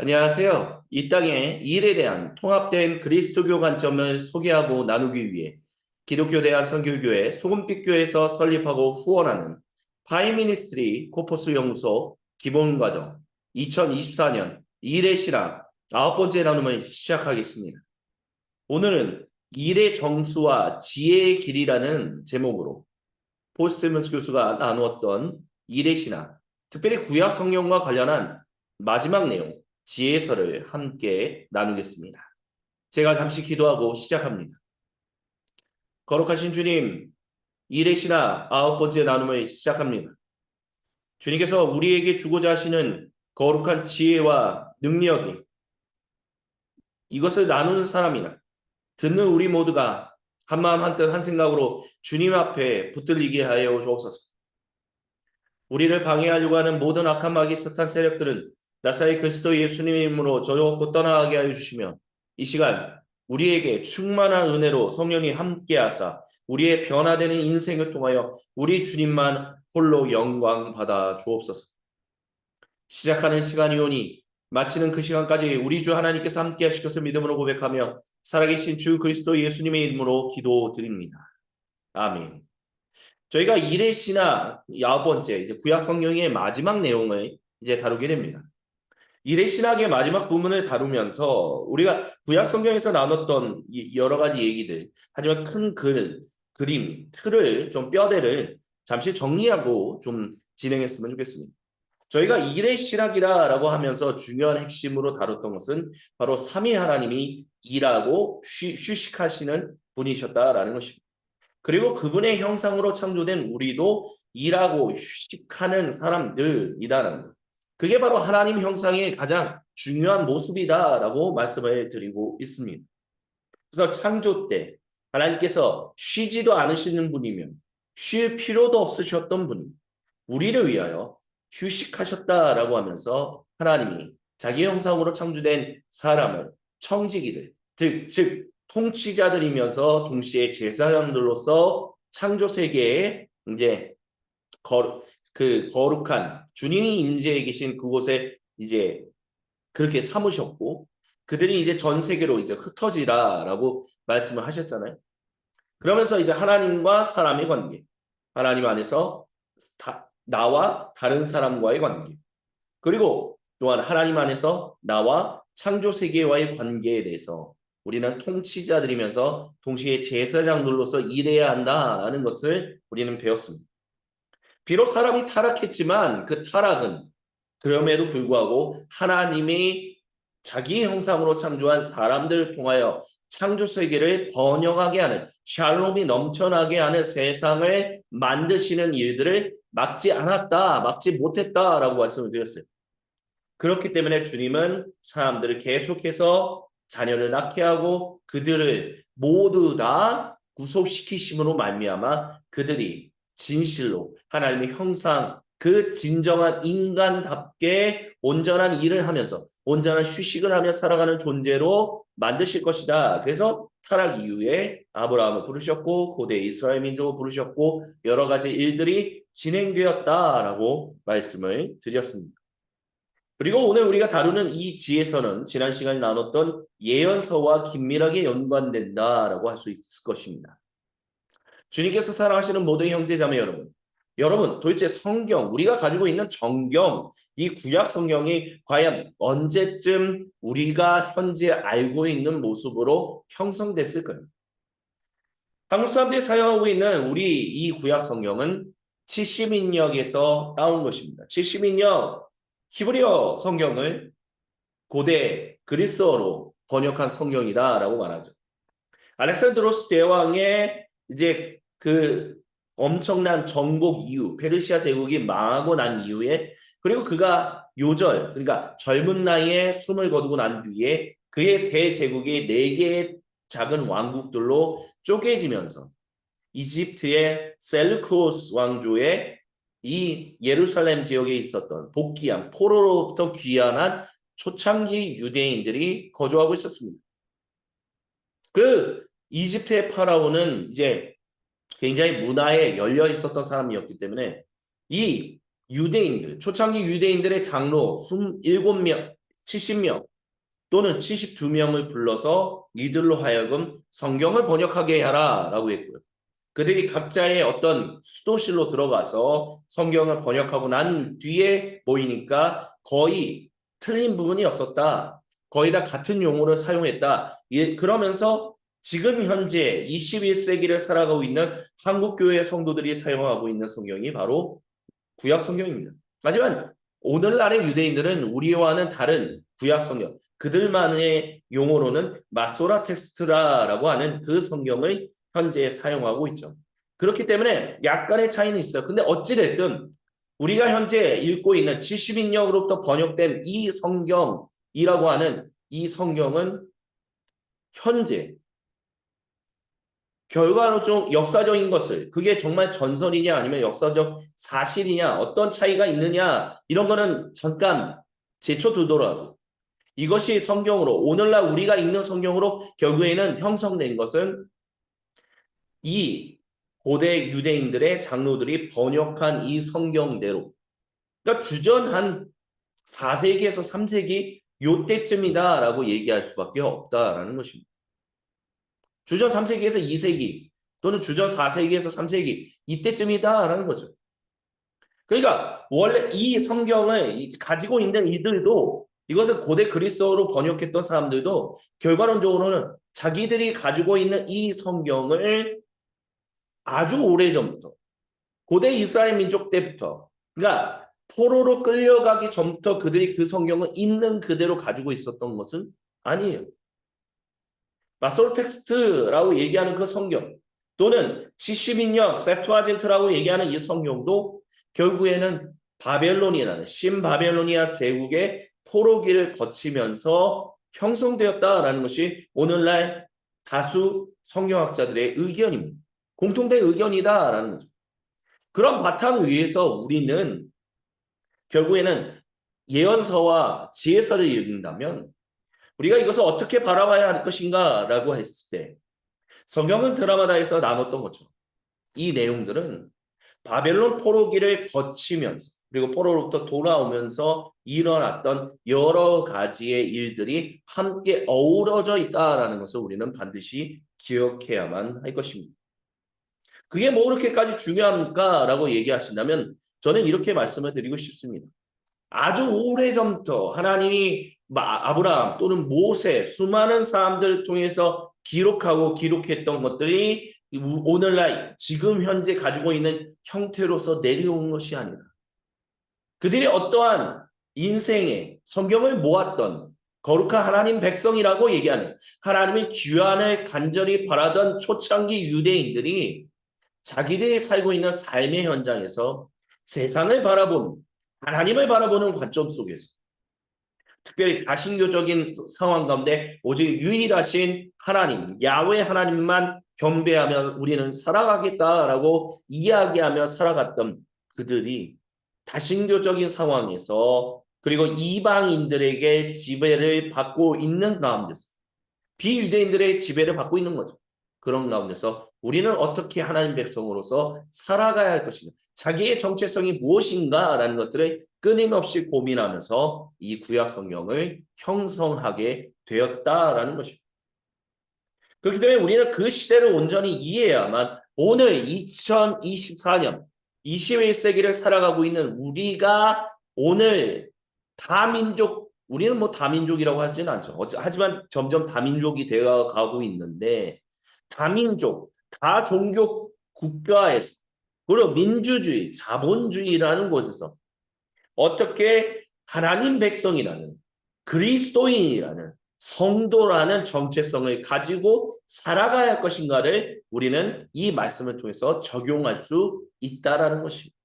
안녕하세요. 이 땅의 일에 대한 통합된 그리스도교 관점을 소개하고 나누기 위해 기독교 대한 선교교회 소금빛교회에서 설립하고 후원하는 파이미니스트리 코포스 연구소 기본과정 2024년 일의 신앙 9번째 나눔을 시작하겠습니다. 오늘은 일의 정수와 지혜의 길이라는 제목으로 폴 스티븐스 교수가 나누었던 일의 신앙, 특별히 구약 성경과 관련한 마지막 내용, 지혜서를 함께 나누겠습니다. 제가 잠시 기도하고 시작합니다. 거룩하신 주님, 일의 신학 9번째 나눔을 시작합니다. 주님께서 우리에게 주고자 하시는 거룩한 지혜와 능력이 이것을 나누는 사람이나 듣는 우리 모두가 한마음 한뜻 한 생각으로 주님 앞에 붙들리게 하여 주옵소서. 우리를 방해하려고 하는 모든 악한 마귀 사탄 세력들은 나사의 그리스도 예수님의 이름으로 저주받고 떠나가게 하여 주시며 이 시간 우리에게 충만한 은혜로 성령이 함께하사 우리의 변화되는 인생을 통하여 우리 주님만 홀로 영광 받아 주옵소서. 시작하는 시간이오니 마치는 그 시간까지 우리 주 하나님께서 함께 하실 것을 믿음으로 고백하며 살아계신 주 그리스도 예수님의 이름으로 기도드립니다. 아멘. 저희가 일의 신학 9번째 이제 구약 성경의 마지막 내용을 이제 다루게 됩니다. 일의 신학의 마지막 부분을 다루면서 우리가 구약 성경에서 나눴던 여러 가지 얘기들, 하지만 큰 그림, 틀을 좀 뼈대를 잠시 정리하고 좀 진행했으면 좋겠습니다. 저희가 일의 신학이라고 하면서 중요한 핵심으로 다뤘던 것은 바로 삼위 하나님이 일하고 휴식하시는 분이셨다라는 것입니다. 그리고 그분의 형상으로 창조된 우리도 일하고 휴식하는 사람들이다라는 것. 그게 바로 하나님 형상의 가장 중요한 모습이다라고 말씀을 드리고 있습니다. 그래서 창조 때 하나님께서 쉬지도 않으시는 분이며 쉴 필요도 없으셨던 분이 우리를 위하여 휴식하셨다라고 하면서 하나님이 자기 형상으로 창조된 사람을 청지기들, 즉 통치자들이면서 동시에 제사장들로서 창조 세계에 이제 거룩한 주님이 임재해 계신 그곳에 이제 그렇게 삼으셨고 그들이 이제 전 세계로 이제 흩어지라라고 말씀을 하셨잖아요. 그러면서 이제 하나님과 사람의 관계, 하나님 안에서 나와 다른 사람과의 관계, 그리고 또한 하나님 안에서 나와 창조 세계와의 관계에 대해서 우리는 통치자들이면서 동시에 제사장들로서 일해야 한다라는 것을 우리는 배웠습니다. 비록 사람이 타락했지만 그 타락은 그럼에도 불구하고 하나님이 자기 형상으로 창조한 사람들을 통하여 창조 세계를 번영하게 하는 샬롬이 넘쳐나게 하는 세상을 만드시는 일들을 막지 않았다, 막지 못했다라고 말씀을 드렸어요. 그렇기 때문에 주님은 사람들을 계속해서 자녀를 낳게 하고 그들을 모두 다 구속시키심으로 말미암아 그들이 진실로 하나님의 형상 그 진정한 인간답게 온전한 일을 하면서 온전한 휴식을 하며 살아가는 존재로 만드실 것이다. 그래서 타락 이후에 아브라함을 부르셨고 고대 이스라엘 민족을 부르셨고 여러 가지 일들이 진행되었다라고 말씀을 드렸습니다. 그리고 오늘 우리가 다루는 이 지혜서는 지난 시간에 나눴던 예언서와 긴밀하게 연관된다라고 할 수 있을 것입니다. 주님께서 사랑하시는 모든 형제자매 여러분 도대체 성경, 우리가 가지고 있는 정경, 이 구약 성경이 과연 언제쯤 우리가 현재 알고 있는 모습으로 형성됐을까요? 한국 사람들이 사용하고 있는 우리 이 구약 성경은 70인역에서 따온 것입니다. 70인역 히브리어 성경을 고대 그리스어로 번역한 성경이다라고 말하죠. 알렉산드로스 대왕의 이제 그 엄청난 정복 이후 페르시아 제국이 망하고 난 이후에 그리고 그가 요절 그러니까 젊은 나이에 숨을 거두고 난 뒤에 그의 대제국이 4개의 작은 왕국들로 쪼개지면서 이집트의 셀루쿠스 왕조의 이 예루살렘 지역에 있었던 복귀한 포로로부터 귀환한 초창기 유대인들이 거주하고 있었습니다. 그 이집트의 파라오는 이제 굉장히 문화에 열려 있었던 사람이었기 때문에 이 유대인들, 초창기 유대인들의 장로 27명, 70명 또는 72명을 불러서 이들로 하여금 성경을 번역하게 하라 라고 했고요. 그들이 각자의 어떤 수도실로 들어가서 성경을 번역하고 난 뒤에 모이니까 거의 틀린 부분이 없었다. 거의 다 같은 용어를 사용했다. 그러면서 지금 현재 21세기를 살아가고 있는 한국교회 성도들이 사용하고 있는 성경이 바로 구약 성경입니다. 하지만 오늘날의 유대인들은 우리와는 다른 구약 성경, 그들만의 용어로는 마소라 텍스트라라고 하는 그 성경을 현재 사용하고 있죠. 그렇기 때문에 약간의 차이는 있어요. 근데 어찌됐든 우리가 현재 읽고 있는 70인역으로부터 번역된 이 성경이라고 하는 이 성경은 현재 결과로 좀 역사적인 것을 그게 정말 전설이냐 아니면 역사적 사실이냐 어떤 차이가 있느냐 이런 거는 잠깐 제쳐두더라도 이것이 성경으로 오늘날 우리가 읽는 성경으로 결국에는 형성된 것은 이 고대 유대인들의 장로들이 번역한 이 성경대로 그러니까 주전 한 4세기에서 3세기 요때쯤이다라고 얘기할 수밖에 없다라는 것입니다. 주전 3세기에서 2세기 또는 주전 4세기에서 3세기 이때쯤이다라는 거죠. 그러니까 원래 이 성경을 가지고 있는 이들도 이것을 고대 그리스어로 번역했던 사람들도 결과론적으로는 자기들이 가지고 있는 이 성경을 아주 오래전부터 고대 이스라엘 민족 때부터 그러니까 포로로 끌려가기 전부터 그들이 그 성경을 있는 그대로 가지고 있었던 것은 아니에요. 마소르 텍스트라고 얘기하는 그 성경 또는 70인역 셉투아진트라고 얘기하는 이 성경도 결국에는 바벨론이라는 신바벨로니아 제국의 포로기를 거치면서 형성되었다라는 것이 오늘날 다수 성경학자들의 의견입니다. 공통된 의견이다라는 거죠. 그런 바탕 위에서 우리는 결국에는 예언서와 지혜서를 읽는다면 우리가 이것을 어떻게 바라봐야 할 것인가 라고 했을 때 성경은 드라마다에서 나눴던 것처럼 이 내용들은 바벨론 포로기를 거치면서 그리고 포로로부터 돌아오면서 일어났던 여러 가지의 일들이 함께 어우러져 있다라는 것을 우리는 반드시 기억해야만 할 것입니다. 그게 뭐 그렇게까지 중요합니까? 라고 얘기하신다면 저는 이렇게 말씀을 드리고 싶습니다. 아주 오래전부터 하나님이 아브라함 또는 모세 수많은 사람들을 통해서 기록했던 것들이 오늘날 지금 현재 가지고 있는 형태로서 내려온 것이 아니라 그들이 어떠한 인생에 성경을 모았던 거룩한 하나님 백성이라고 얘기하는 하나님의 귀환을 간절히 바라던 초창기 유대인들이 자기들이 살고 있는 삶의 현장에서 세상을 바라보는 하나님을 바라보는 관점 속에서 특별히 다신교적인 상황 가운데 오직 유일하신 하나님, 야훼 하나님만 경배하며 우리는 살아가겠다라고 이야기하며 살아갔던 그들이 다신교적인 상황에서 그리고 이방인들에게 지배를 받고 있는 가운데서 비유대인들의 지배를 받고 있는 거죠. 그런 가운데서 우리는 어떻게 하나님 백성으로서 살아가야 할 것인가 자기의 정체성이 무엇인가라는 것들을 끊임없이 고민하면서 이 구약 성경을 형성하게 되었다라는 것입니다. 그렇기 때문에 우리는 그 시대를 온전히 이해해야만 오늘 2024년 21세기를 살아가고 있는 우리가 오늘 다민족 우리는 뭐 다민족이라고 하지는 않죠. 하지만 점점 다민족이 되어 가고 있는데 다민족, 다종교 국가에서 그리고 민주주의, 자본주의라는 곳에서 어떻게 하나님 백성이라는 그리스도인이라는 성도라는 정체성을 가지고 살아가야 할 것인가를 우리는 이 말씀을 통해서 적용할 수 있다라는 것입니다.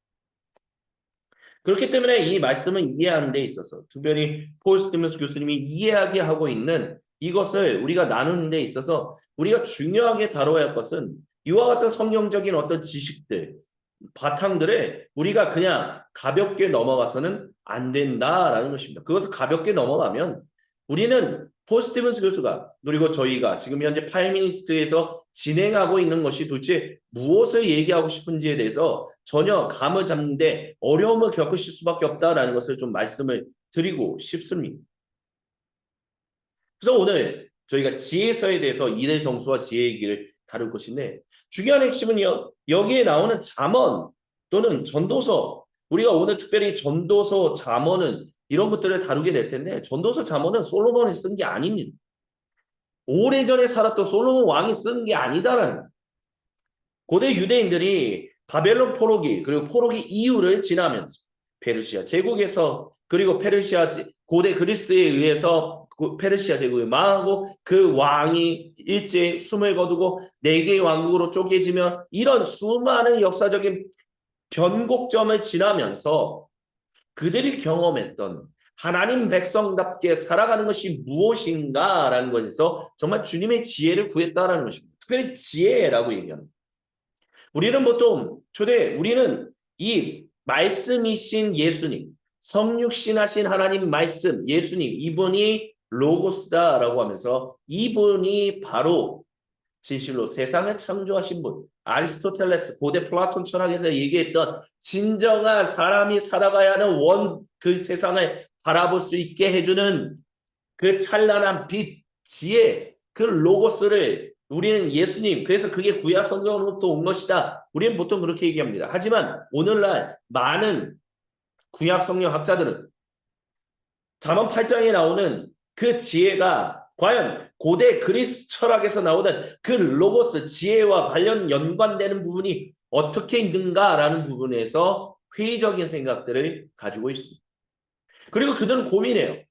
그렇기 때문에 이 말씀을 이해하는 데 있어서 특별히 폴 스티븐스 교수님이 이해하게 하고 있는 이것을 우리가 나누는 데 있어서 우리가 중요하게 다뤄야 할 것은 이와 같은 성경적인 어떤 지식들, 바탕들을 우리가 그냥 가볍게 넘어가서는 안 된다라는 것입니다. 그것을 가볍게 넘어가면 우리는 폴 스티븐스 교수가 그리고 저희가 지금 현재 파이미니스트에서 진행하고 있는 것이 도대체 무엇을 얘기하고 싶은지에 대해서 전혀 감을 잡는데 어려움을 겪으실 수밖에 없다라는 것을 좀 말씀을 드리고 싶습니다. 그래서 오늘 저희가 지혜서에 대해서 일의 정수와 지혜의 길을 다룰 것인데 중요한 핵심은요. 여기에 나오는 잠언 또는 전도서 우리가 오늘 특별히 전도서 잠언은 이런 것들을 다루게 될 텐데 전도서 잠언은 솔로몬이 쓴 게 아닙니다. 오래전에 살았던 솔로몬 왕이 쓴 게 아니다라는 고대 유대인들이 바벨론 포로기 그리고 포로기 이후를 지나면서 페르시아 제국에서 그리고 페르시아 고대 그리스에 의해서 페르시아 제국이 망하고 그 왕이 일제히 숨을 거두고 네 개의 왕국으로 쪼개지며 이런 수많은 역사적인 변곡점을 지나면서 그들이 경험했던 하나님 백성답게 살아가는 것이 무엇인가라는 것에서 정말 주님의 지혜를 구했다라는 것입니다. 특별히 지혜라고 얘기합니다. 우리는 보통 우리는 이 말씀이신 예수님, 성육신하신 하나님 말씀, 예수님, 이분이 로고스다라고 하면서 이분이 바로 진실로 세상을 창조하신 분, 아리스토텔레스, 고대 플라톤 철학에서 얘기했던 진정한 사람이 살아가야 하는 그 세상을 바라볼 수 있게 해주는 그 찬란한 빛, 지혜, 그 로고스를 우리는 예수님, 그래서 그게 구약 성경으로부터 온 것이다. 우리는 보통 그렇게 얘기합니다. 하지만 오늘날 많은 구약 성경 학자들은 잠언 8장에 나오는 그 지혜가 과연 고대 그리스 철학에서 나오는 그 로고스 지혜와 관련 연관되는 부분이 어떻게 있는가라는 부분에서 회의적인 생각들을 가지고 있습니다. 그리고 그들은 고민해요.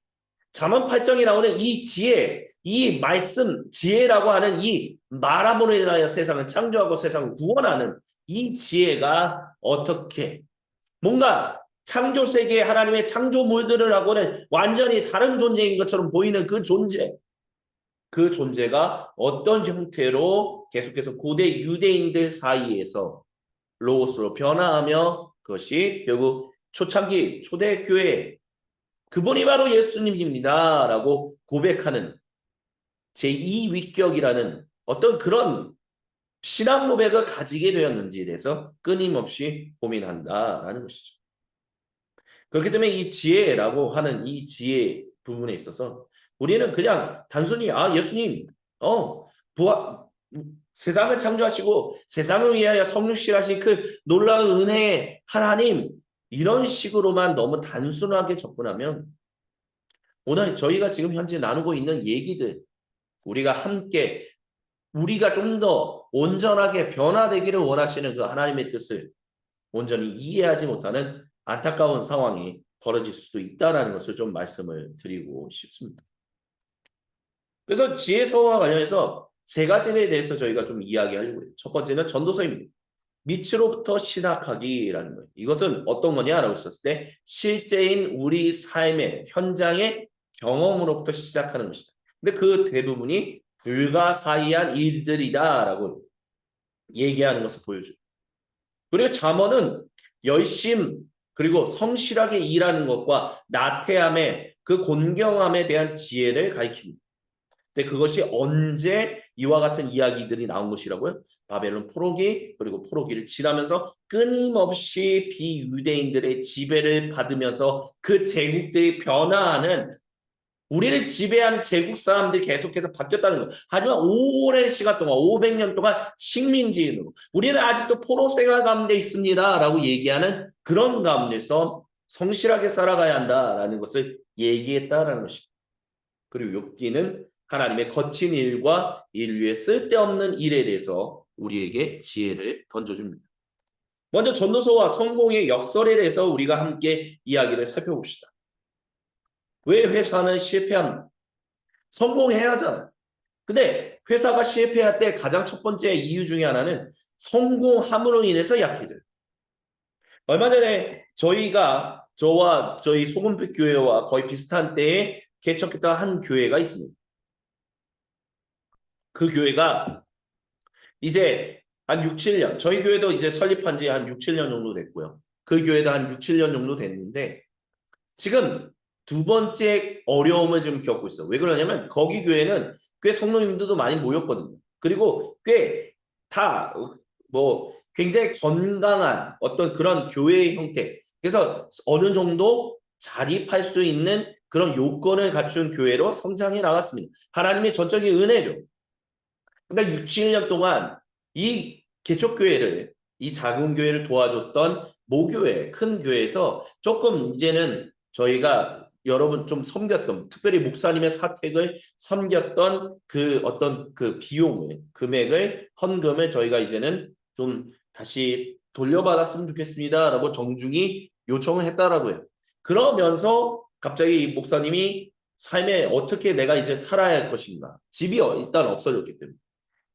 잠언 8장에 나오는 이 지혜, 이 말씀, 지혜라고 하는 이 말함으로 인하여 세상을 창조하고 세상을 구원하는 이 지혜가 어떻게 뭔가 창조 세계에 하나님의 창조물들을 하고는 완전히 다른 존재인 것처럼 보이는 그 존재가 어떤 형태로 계속해서 고대 유대인들 사이에서 로고스로 변화하며 그것이 결국 초창기 초대교회 그분이 바로 예수님입니다 라고 고백하는 제2위격이라는 어떤 그런 신앙 고백을 가지게 되었는지에 대해서 끊임없이 고민한다라는 것이죠. 그렇기 때문에 이 지혜라고 하는 이 지혜 부분에 있어서 우리는 그냥 단순히 예수님 부활 세상을 창조하시고 세상을 위하여 성육신하신 그 놀라운 은혜의 하나님 이런 식으로만 너무 단순하게 접근하면 오늘 저희가 지금 현재 나누고 있는 얘기들 우리가 함께 우리가 좀 더 온전하게 변화되기를 원하시는 그 하나님의 뜻을 온전히 이해하지 못하는 안타까운 상황이 벌어질 수도 있다는 것을 좀 말씀을 드리고 싶습니다. 그래서 지혜서와 관련해서 세 가지에 대해서 저희가 좀 이야기하려고 해요. 첫 번째는 전도서입니다. 밑으로부터 시작하기라는 거예요. 이것은 어떤 거냐라고 했었을 때 실제인 우리 삶의 현장의 경험으로부터 시작하는 것이다. 근데 그 대부분이 불가사의한 일들이다라고 얘기하는 것을 보여줘요. 그리고 잠언은 열심 그리고 성실하게 일하는 것과 나태함의 그 곤경함에 대한 지혜를 가리킵니다. 근데 그것이 언제 이와 같은 이야기들이 나온 것이라고요? 바벨론 포로기 그리고 포로기를 지나면서 끊임없이 비유대인들의 지배를 받으면서 그 제국들이 변화하는 우리를 지배하는 제국 사람들이 계속해서 바뀌었다는 것. 하지만 오랜 시간 동안 500년 동안 식민지인으로 우리는 아직도 포로 생활 가운데 있습니다 라고 얘기하는 그런 가운데서 성실하게 살아가야 한다라는 것을 얘기했다라는 것입니다. 그리고 욥기는 하나님의 거친 일과 인류의 쓸데없는 일에 대해서 우리에게 지혜를 던져줍니다. 먼저 전도서와 성공의 역설에 대해서 우리가 함께 이야기를 살펴봅시다. 왜 회사는 실패합니까? 성공해야 하잖아요. 근데 회사가 실패할 때 가장 첫 번째 이유 중에 하나는 성공함으로 인해서 약해져요. 얼마 전에 저와 저희 소금빛 교회와 거의 비슷한 때에 개척했던 한 교회가 있습니다. 그 교회가 이제 한 6, 7년, 저희 교회도 이제 설립한 지 한 6, 7년 정도 됐고요. 그 교회도 한 6, 7년 정도 됐는데 지금 두 번째 어려움을 좀 겪고 있어요. 왜 그러냐면 거기 교회는 꽤 성도님들도 많이 모였거든요. 그리고 꽤 다 굉장히 건강한 어떤 그런 교회의 형태. 그래서 어느 정도 자립할 수 있는 그런 요건을 갖춘 교회로 성장해 나갔습니다. 하나님의 전적인 은혜죠. 그러니까 6, 7년 동안 이 개척교회를, 이 작은 교회를 도와줬던 모교회, 큰 교회에서 조금 이제는 저희가 여러분 좀 섬겼던, 특별히 목사님의 사택을 섬겼던 그 어떤 그 비용을, 금액을, 헌금을 저희가 이제는 좀 다시 돌려받았으면 좋겠습니다라고 정중히 요청을 했다라고요. 그러면서 갑자기 이 목사님이 삶에 어떻게 내가 이제 살아야 할 것인가. 집이 일단 없어졌기 때문에.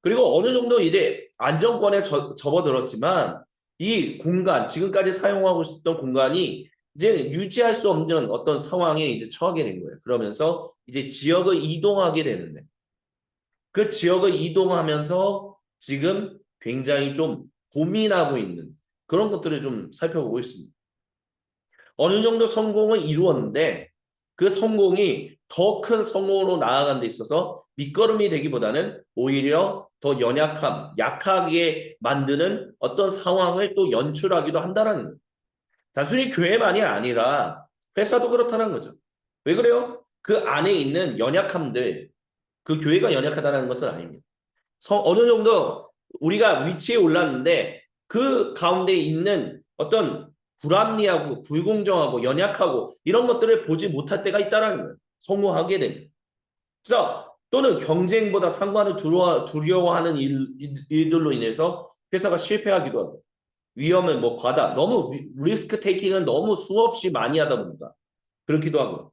그리고 어느 정도 이제 안정권에 접어들었지만 이 공간, 지금까지 사용하고 있었던 공간이 이제 유지할 수 없는 어떤 상황에 이제 처하게 된 거예요. 그러면서 이제 지역을 이동하게 되는데 그 지역을 이동하면서 지금 굉장히 좀 고민하고 있는 그런 것들을 좀 살펴보고 있습니다. 어느 정도 성공을 이루었는데 그 성공이 더 큰 성공으로 나아가는 데 있어서 밑거름이 되기보다는 오히려 더 연약함, 약하게 만드는 어떤 상황을 또 연출하기도 한다는 거예요. 단순히 교회만이 아니라 회사도 그렇다는 거죠. 왜 그래요? 그 안에 있는 연약함들, 그 교회가 연약하다는 것은 아닙니다. 어느 정도 우리가 위치에 올랐는데 그 가운데 있는 어떤 불합리하고 불공정하고 연약하고 이런 것들을 보지 못할 때가 있다는 거예요. 성공하게 됩니다. 그래서 또는 경쟁보다 상관을 두려워하는 일들로 인해서 회사가 실패하기도 하고 위험은 뭐 과다 너무 리스크 테이킹은 너무 수없이 많이 하다 보니까 그렇기도 하고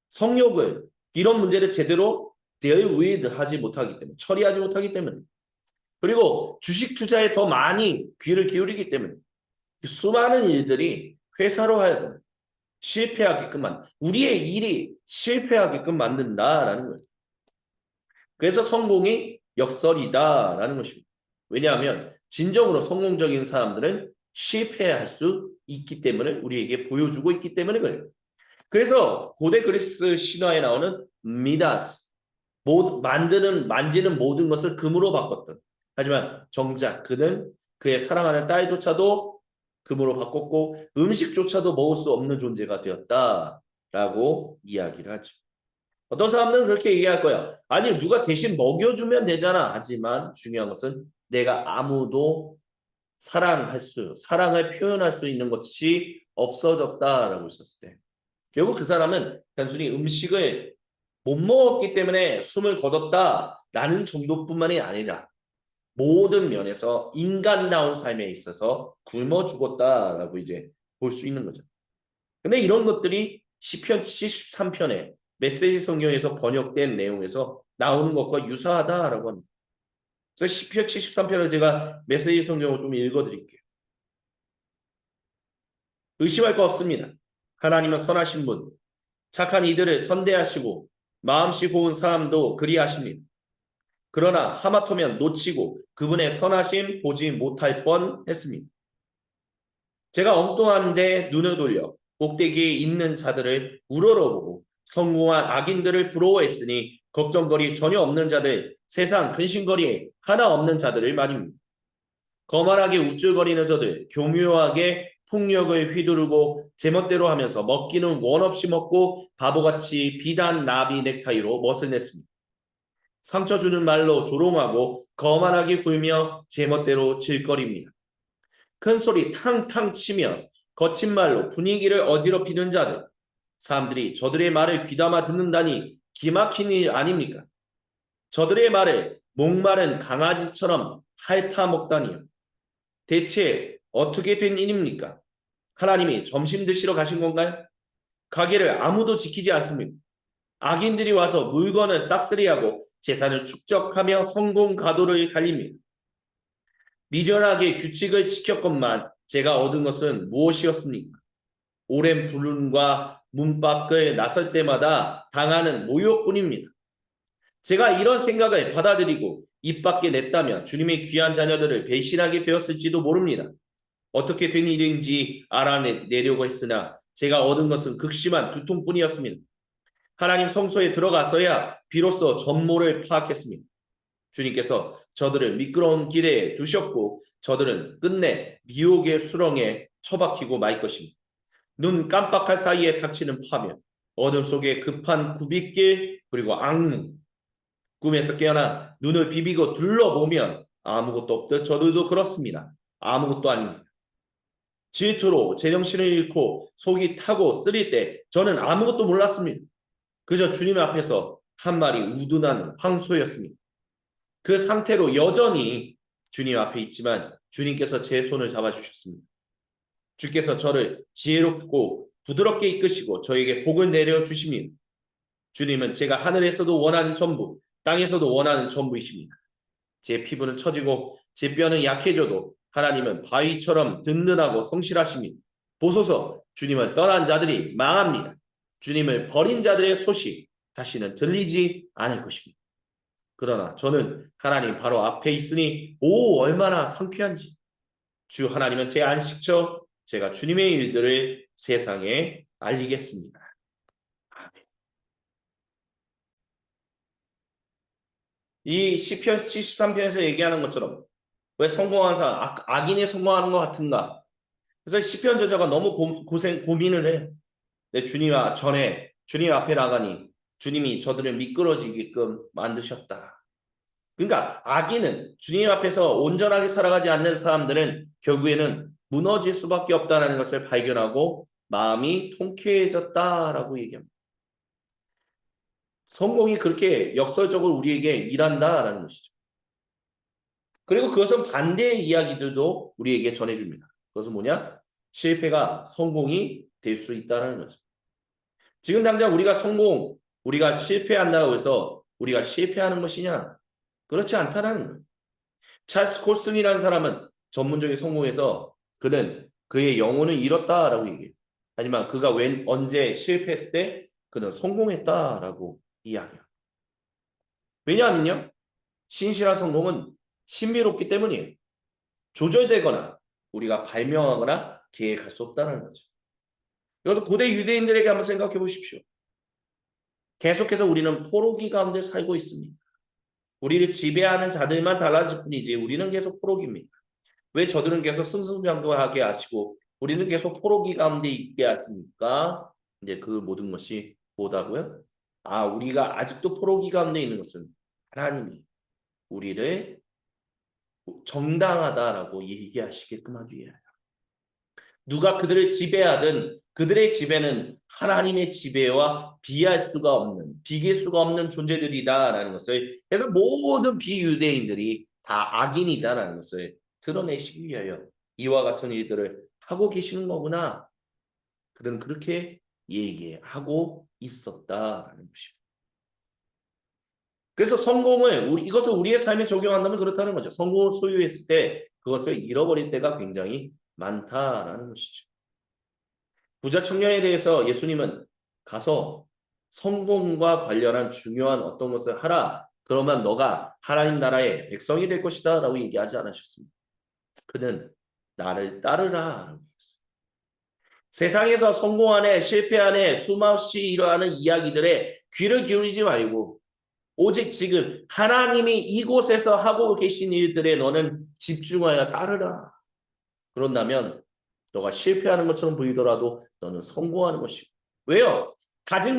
성욕을 이런 문제를 제대로 deal with 하지 못하기 때문에 처리하지 못하기 때문에 그리고 주식 투자에 더 많이 귀를 기울이기 때문에 수많은 일들이 회사로 하여금 실패하게끔 우리의 일이 실패하게끔 만든다라는 거예요. 그래서 성공이 역설이다라는 것입니다. 왜냐하면 진정으로 성공적인 사람들은 실패할 수 있기 때문에 우리에게 보여주고 있기 때문에 그래요. 그래서 고대 그리스 신화에 나오는 미다스 만지는 모든 것을 금으로 바꿨던 하지만 정작 그는 그의 사랑하는 딸조차도 금으로 바꿨고 음식조차도 먹을 수 없는 존재가 되었다라고 이야기를 하죠. 어떤 사람들은 그렇게 얘기할 거야. 아니 누가 대신 먹여주면 되잖아. 하지만 중요한 것은 내가 아무도 사랑을 표현할 수 있는 것이 없어졌다라고 했었을 때 결국 그 사람은 단순히 음식을 못 먹었기 때문에 숨을 거뒀다라는 정도뿐만이 아니라 모든 면에서 인간다운 삶에 있어서 굶어 죽었다라고 이제 볼 수 있는 거죠. 근데 이런 것들이 시편 73편에 메시지 성경에서 번역된 내용에서 나오는 것과 유사하다라고 합니다. 그래서 시편 73편을 제가 메시지 성경을 좀 읽어드릴게요. 의심할 거 없습니다. 하나님은 선하신 분, 착한 이들을 선대하시고 마음씨 고운 사람도 그리하십니다. 그러나 하마터면 놓치고 그분의 선하심 보지 못할 뻔했습니다. 제가 엉뚱한데 눈을 돌려 꼭대기에 있는 자들을 우러러보고 성공한 악인들을 부러워했으니 걱정거리 전혀 없는 자들, 세상 근심거리에 하나 없는 자들을 말입니다. 거만하게 우쭐거리는 자들, 교묘하게 폭력을 휘두르고 제멋대로 하면서 먹기는 원 없이 먹고 바보같이 비단 나비 넥타이로 멋을 냈습니다. 상처 주는 말로 조롱하고 거만하게 굴며 제멋대로 질거립니다. 큰 소리 탕탕 치며 거친 말로 분위기를 어지럽히는 자들, 사람들이 저들의 말을 귀담아 듣는다니 기막힌 일 아닙니까? 저들의 말을 목마른 강아지처럼 핥아먹다니요. 대체 어떻게 된 일입니까? 하나님이 점심 드시러 가신 건가요? 가게를 아무도 지키지 않습니다. 악인들이 와서 물건을 싹쓸이하고 재산을 축적하며 성공 가도를 달립니다. 미련하게 규칙을 지켰건만 제가 얻은 것은 무엇이었습니까? 오랜 불운과 문 밖을 나설 때마다 당하는 모욕뿐입니다. 제가 이런 생각을 받아들이고 입 밖에 냈다면 주님의 귀한 자녀들을 배신하게 되었을지도 모릅니다. 어떻게 된 일인지 알아내려고 했으나 제가 얻은 것은 극심한 두통뿐이었습니다. 하나님 성소에 들어가서야 비로소 전모를 파악했습니다. 주님께서 저들을 미끄러운 길에 두셨고 저들은 끝내 미혹의 수렁에 처박히고 말 것입니다. 눈 깜빡할 사이에 닥치는 파멸, 어둠 속에 급한 굽이길 그리고 악몽 꿈에서 깨어나 눈을 비비고 둘러보면 아무것도 없듯 저들도 그렇습니다. 아무것도 아닙니다. 질투로 제정신을 잃고 속이 타고 쓰릴 때 저는 아무것도 몰랐습니다. 그저 주님 앞에서 한 마리 우둔한 황소였습니다. 그 상태로 여전히 주님 앞에 있지만 주님께서 제 손을 잡아주셨습니다. 주께서 저를 지혜롭고 부드럽게 이끄시고 저에게 복을 내려주십니다. 주님은 제가 하늘에서도 원하는 전부, 땅에서도 원하는 전부이십니다. 제 피부는 처지고 제 뼈는 약해져도 하나님은 바위처럼 든든하고 성실하십니다. 보소서 주님을 떠난 자들이 망합니다. 주님을 버린 자들의 소식 다시는 들리지 않을 것입니다. 그러나 저는 하나님 바로 앞에 있으니 얼마나 상쾌한지. 주 하나님은 제 안식처, 제가 주님의 일들을 세상에 알리겠습니다. 아멘. 이 시편 73편에서 얘기하는 것처럼 왜 성공한 사람, 악인이 성공하는 것 같은가? 그래서 시편 저자가 너무 고민을 해. 내 주님 전에 주님 앞에 나가니 주님이 저들을 미끄러지게끔 만드셨다. 그러니까 악인은 주님 앞에서 온전하게 살아가지 않는 사람들은 결국에는 무너질 수밖에 없다는 것을 발견하고 마음이 통쾌해졌다라고 얘기합니다. 성공이 그렇게 역설적으로 우리에게 일한다라는 것이죠. 그리고 그것은 반대의 이야기들도 우리에게 전해줍니다. 그것은 뭐냐? 실패가 성공이 될 수 있다는 거죠. 지금 당장 우리가 실패한다고 해서 우리가 실패하는 것이냐? 그렇지 않다는 거예요. 찰스 콜슨이라는 사람은 전문적인 성공에서 그는 그의 영혼을 잃었다라고 얘기해요. 하지만 그가 언제 실패했을 때 그는 성공했다라고 이야기해요. 왜냐하면요. 신실한 성공은 신비롭기 때문이에요. 조절되거나 우리가 발명하거나 계획할 수 없다는 거죠. 여기서 고대 유대인들에게 한번 생각해 보십시오. 계속해서 우리는 포로기 가운데 살고 있습니다. 우리를 지배하는 자들만 달라질 뿐이지 우리는 계속 포로기입니다. 왜 저들은 계속 승승장구하게 하시고 우리는 계속 포로기 가운데 있게 하십니까? 이제 그 모든 것이 뭐다고요? 우리가 아직도 포로기 가운데 있는 것은 하나님이 우리를 정당하다라고 얘기하시게끔 하기 위하여. 누가 그들을 지배하든 그들의 지배는 하나님의 지배와 비길 수가 없는 존재들이다라는 것을, 그래서 모든 비유대인들이 다 악인이다라는 것을 드러내시기 위하여 이와 같은 일들을 하고 계시는 거구나. 그들은 그렇게 얘기하고 있었다라는 것입니다. 그래서 이것을 우리의 삶에 적용한다면 그렇다는 거죠. 성공을 소유했을 때 그것을 잃어버릴 때가 굉장히 많다라는 것이죠. 부자 청년에 대해서 예수님은 가서 성공과 관련한 중요한 어떤 것을 하라. 그러면 너가 하나님 나라의 백성이 될 것이다 라고 얘기하지 않으셨습니다. 그는 나를 따르라 라고 했어요. 세상에서 성공하네 실패하네 수없이 일어나는 이야기들에 귀를 기울이지 말고 오직 지금 하나님이 이곳에서 하고 계신 일들에 너는 집중하여 따르라. 그런다면 너가 실패하는 것처럼 보이더라도 너는 성공하는 것이고. 왜요?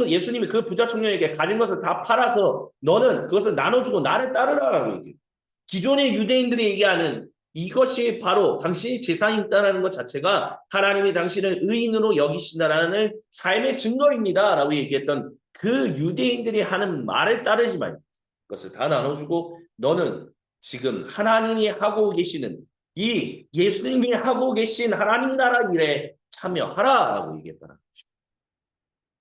예수님이 그 부자 청년에게 가진 것을 다 팔아서 너는 그것을 나눠주고 나를 따르라라고 얘기해요. 기존의 유대인들이 얘기하는 이것이 바로 당신이 재산이 있다는 것 자체가 하나님이 당신을 의인으로 여기신다라는 삶의 증거입니다라고 얘기했던 그 유대인들이 하는 말을 따르지 말고 그것을 다 나눠주고 너는 지금 하나님이 하고 계시는 이 예수님이 하고 계신 하나님 나라 일에 참여하라라고 얘기했다는 거죠.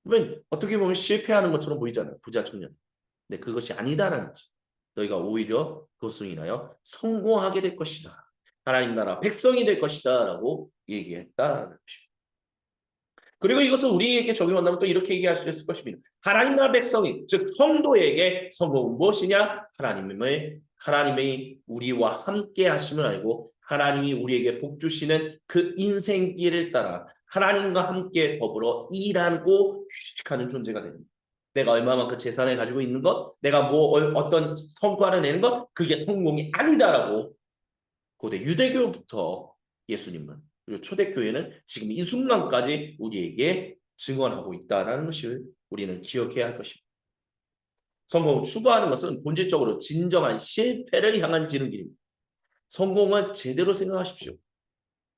그러면 어떻게 보면 실패하는 것처럼 보이잖아요. 부자 청년. 근데 그것이 아니다라는 거죠. 너희가 오히려 그것으로 인하여 성공하게 될 것이다. 하나님 나라 백성이 될 것이다 라고 얘기했다는 것입니다. 그리고 이것을 우리에게 적용한다면 또 이렇게 얘기할 수 있을 것입니다. 하나님 나라 백성이 즉 성도에게 성공은 무엇이냐? 하나님의 우리와 함께 하심을 알고 하나님이 우리에게 복 주시는 그 인생길을 따라 하나님과 함께 더불어 일하고 휴식하는 존재가 됩니다. 내가 얼마만큼 재산을 가지고 있는 것, 내가 어떤 성과를 내는 것, 그게 성공이 아니다라고 고대 유대교부터 예수님은 그리고 초대교회는 지금 이 순간까지 우리에게 증언하고 있다는 것을 우리는 기억해야 할 것입니다. 성공을 추구하는 것은 본질적으로 진정한 실패를 향한 지름길입니다. 성공은 제대로 생각하십시오.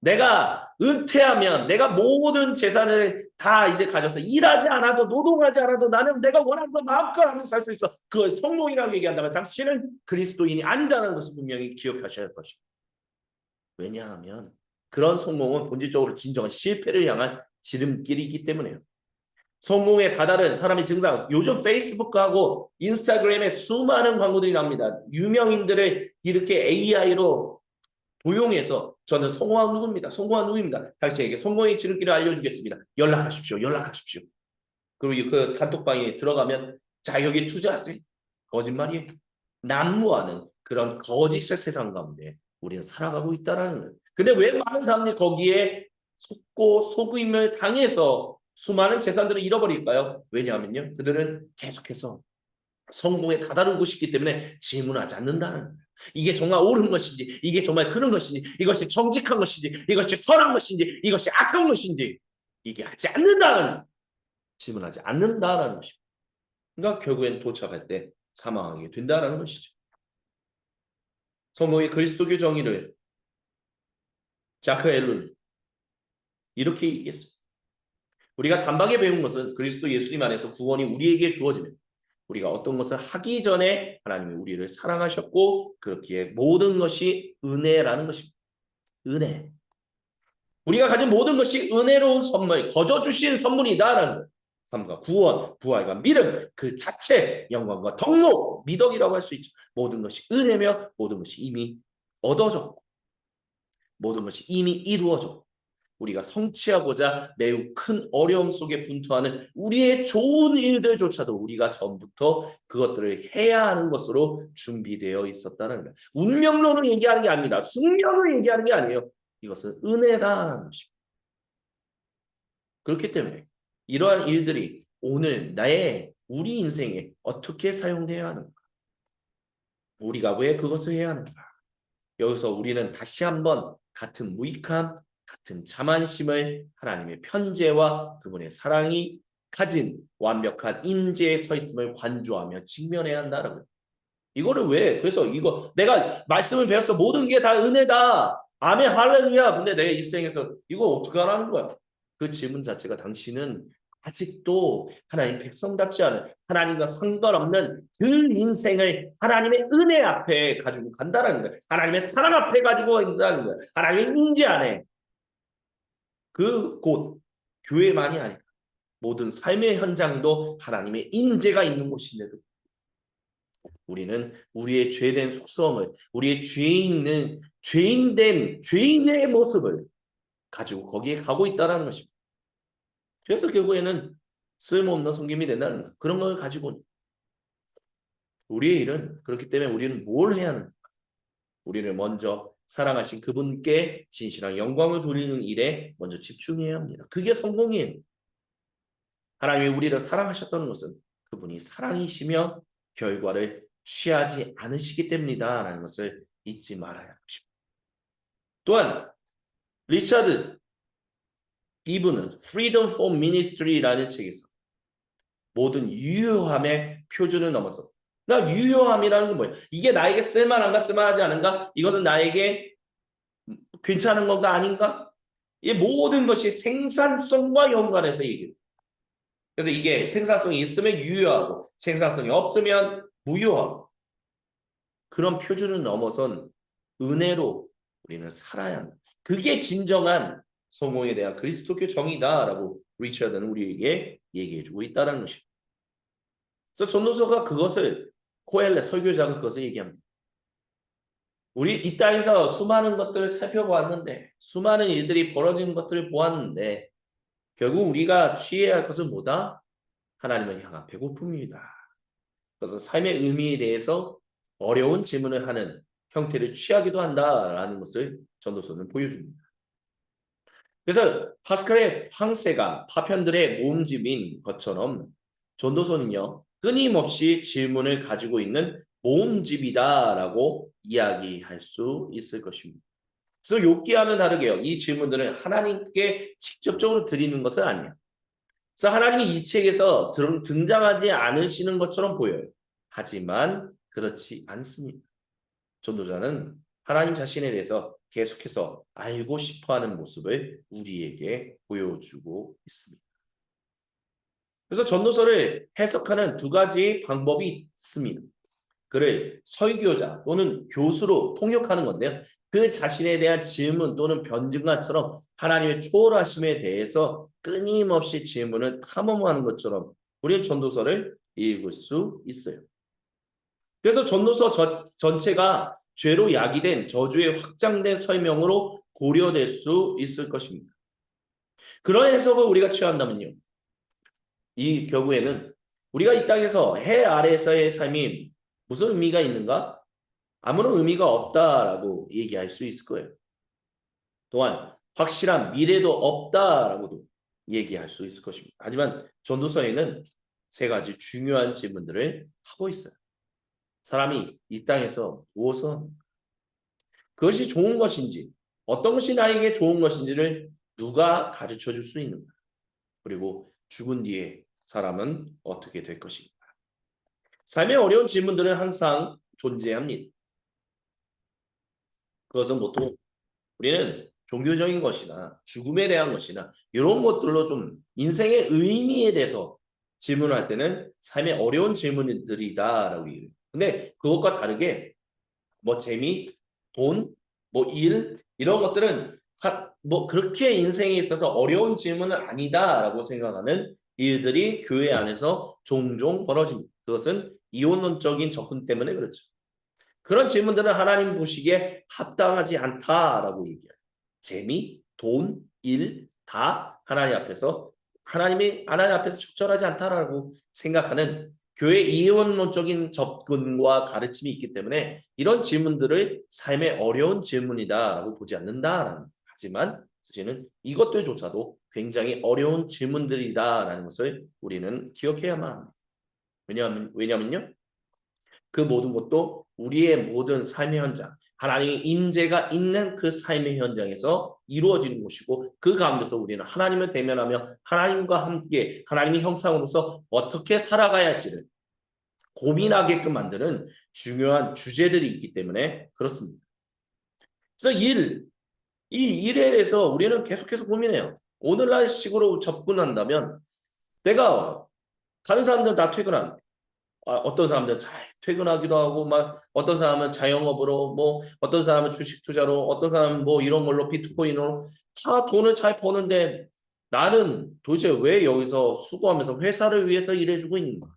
내가 은퇴하면 내가 모든 재산을 다 이제 가져서 일하지 않아도 노동하지 않아도 나는 내가 원하는 거 마음껏 하면서 살 수 있어. 그걸 성공이라고 얘기한다면 당신은 그리스도인이 아니다라는 것을 분명히 기억하셔야 할 것입니다. 왜냐하면 그런 성공은 본질적으로 진정한 실패를 향한 지름길이기 때문에요. 성공에 다다른 사람의 증상, 요즘 페이스북하고 인스타그램에 수많은 광고들이 납니다. 유명인들을 이렇게 AI로 도용해서 저는 성공한 누구입니다. 성공한 누구입니다. 당신에게 성공의 지름길을 알려주겠습니다. 연락하십시오. 연락하십시오. 그리고 그 단톡방에 들어가면 자 여기 투자하세요. 거짓말이에요. 난무하는 그런 거짓의 세상 가운데 우리는 살아가고 있다는 거예요. 근데 왜 많은 사람들이 거기에 속고 속임을 당해서 수많은 재산들을 잃어버릴까요? 왜냐하면요. 그들은 계속해서 성공에 다다르고 싶기 때문에 질문하지 않는다는 거예요. 이게 정말 옳은 것인지, 이게 정말 그런 것인지, 이것이 정직한 것인지, 이것이 선한 것인지, 이것이 악한 것인지 이게 하지 않는다는 질문하지 않는다라는 것입니다. 그러니까 결국엔 도착할 때 사망하게 된다라는 것이죠. 성공의 그리스도교 정의를 자크 엘룬 이렇게 얘기했습니다. 우리가 단박에 배운 것은 그리스도 예수님 안에서 구원이 우리에게 주어지면 우리가 어떤 것을 하기 전에 하나님이 우리를 사랑하셨고 그렇기에 모든 것이 은혜라는 것입니다. 은혜. 우리가 가진 모든 것이 은혜로운 선물, 거저 주신 선물이다라는 것. 삶과 구원, 부활과 믿음 그 자체 영광과 덕목, 미덕이라고 할 수 있죠. 모든 것이 은혜며 모든 것이 이미 얻어졌고 모든 것이 이미 이루어졌고 우리가 성취하고자 매우 큰 어려움 속에 분투하는 우리의 좋은 일들조차도 우리가 전부터 그것들을 해야 하는 것으로 준비되어 있었다는 거예요. 운명론을 얘기하는 게 아닙니다. 숙명을 얘기하는 게 아니에요. 이것은 은혜다라는 것입니다. 그렇기 때문에 이러한 일들이 오늘 우리 인생에 어떻게 사용되어야 하는가? 우리가 왜 그것을 해야 하는가? 여기서 우리는 다시 한번 같은 무익함, 같은 자만심을 하나님의 편재와 그분의 사랑이 가진 완벽한 임재에 서 있음을 관조하며 직면해야 한다는 거예요. 이거를 왜? 그래서 이거 내가 말씀을 배웠어. 모든 게 다 은혜다. 아멘 할렐루야. 근데 내 일생에서 이거 어떻게 하라는 거야? 그 질문 자체가 당신은 아직도 하나님 백성답지 않은 하나님과 상관없는 그 인생을 하나님의 은혜 앞에 가지고 간다는 거예요. 하나님의 사랑 앞에 가지고 간다는 거예요. 하나님의 임재 안에 그 곳 교회만이 아니라 모든 삶의 현장도 하나님의 임재가 있는 곳인데도 우리는 우리의 죄된 속성을 우리의 죄인된 죄인의 모습을 가지고 거기에 가고 있다는 것입니다. 그래서 결국에는 쓸모없는 섬김이 된다는 것. 그런 걸 가지고 우리의 일은 그렇기 때문에 우리는 뭘 해야 하는가? 우리를 먼저 사랑하신 그분께 진실한 영광을 돌리는 일에 먼저 집중해야 합니다. 그게 성공이에요. 하나님이 우리를 사랑하셨다는 것은 그분이 사랑이시며 결과를 취하지 않으시기 때문이다 라는 것을 잊지 말아야 합니다. 또한 리차드 이분은 Freedom for Ministry라는 책에서 모든 유효함의 표준을 넘어서 나 유효함이라는 건 뭐예요? 이게 나에게 쓸만한가 쓸만하지 않은가? 이것은 나에게 괜찮은 건가 아닌가? 이 모든 것이 생산성과 연관해서 얘기해요. 그래서 이게 생산성이 있으면 유효하고 생산성이 없으면 무효하고 그런 표준을 넘어선 은혜로 우리는 살아야 한다. 그게 진정한 성공에 대한 그리스도교 정의다라고 리처드는 우리에게 얘기해주고 있다는 것입니다. 그래서 전도서가 그것을 코엘레 설교자가 그것을 얘기합니다. 우리 이 땅에서 수많은 것들을 살펴보았는데 수많은 일들이 벌어지는 것들을 보았는데 결국 우리가 취해야 할 것은 뭐다? 하나님을 향한 배고픔입니다. 그래서 삶의 의미에 대해서 어려운 질문을 하는 형태를 취하기도 한다라는 것을 전도서는 보여줍니다. 그래서 파스칼의 황새가 파편들의 모음집인 것처럼 전도서는요. 끊임없이 질문을 가지고 있는 모음집이다라고 이야기할 수 있을 것입니다. 그래서 욥기와는 다르게요. 이 질문들은 하나님께 직접적으로 드리는 것은 아니에요. 그래서 하나님이 이 책에서 등장하지 않으시는 것처럼 보여요. 하지만 그렇지 않습니다. 전도자는 하나님 자신에 대해서 계속해서 알고 싶어하는 모습을 우리에게 보여주고 있습니다. 그래서 전도서를 해석하는 두 가지 방법이 있습니다. 그를 설교자 또는 교수로 통역하는 건데요. 그 자신에 대한 질문 또는 변증과처럼 하나님의 초월하심에 대해서 끊임없이 질문을 탐험하는 것처럼 우리는 전도서를 읽을 수 있어요. 그래서 전도서 전체가 죄로 야기된 저주의 확장된 설명으로 고려될 수 있을 것입니다. 그런 해석을 우리가 취한다면요. 이 경우에는 우리가 이 땅에서 해 아래에서의 삶이 무슨 의미가 있는가? 아무런 의미가 없다라고 얘기할 수 있을 거예요. 또한 확실한 미래도 없다라고도 얘기할 수 있을 것입니다. 하지만 전도서에는 세 가지 중요한 질문들을 하고 있어요. 사람이 이 땅에서 무엇을 그것이 좋은 것인지 어떤 것이 나에게 좋은 것인지를 누가 가르쳐 줄 수 있는가? 그리고 죽은 뒤에 사람은 어떻게 될 것인가? 삶의 어려운 질문들은 항상 존재합니다. 그것은 보통 우리는 종교적인 것이나 죽음에 대한 것이나 이런 것들로 좀 인생의 의미에 대해서 질문할 때는 삶의 어려운 질문들이다라고 얘기해요. 근데 그것과 다르게 뭐 재미, 돈, 뭐 일 이런 것들은 뭐 그렇게 인생에 있어서 어려운 질문은 아니다라고 생각하는 일들이 교회 안에서 종종 벌어집니다. 그것은 이원론적인 접근 때문에 그렇죠. 그런 질문들은 하나님 보시기에 합당하지 않다라고 얘기해요. 재미, 돈, 일 다 하나님 앞에서 적절하지 않다라고 생각하는 교회 이원론적인 접근과 가르침이 있기 때문에 이런 질문들을 삶의 어려운 질문이다라고 보지 않는다라는 하지만 사실은 이것들조차도 굉장히 어려운 질문들이다라는 것을 우리는 기억해야만 합니다. 왜냐하면요. 그 모든 것도 우리의 모든 삶의 현장, 하나님의 임재가 있는 그 삶의 현장에서 이루어지는 것이고 그 가운데서 우리는 하나님을 대면하며 하나님과 함께 하나님의 형상으로서 어떻게 살아가야 할지를 고민하게끔 만드는 중요한 주제들이 있기 때문에 그렇습니다. 그래서 이 일에 대해서 우리는 계속해서 고민해요. 오늘날 식으로 접근한다면 내가 다른 사람들 다 퇴근한 어떤 사람들은 잘 퇴근하기도 하고 막 어떤 사람은 자영업으로 뭐 어떤 사람은 주식 투자로 어떤 사람은 뭐 이런 걸로 비트코인으로 다 돈을 잘 버는데 나는 도대체 왜 여기서 수고하면서 회사를 위해서 일해주고 있는가?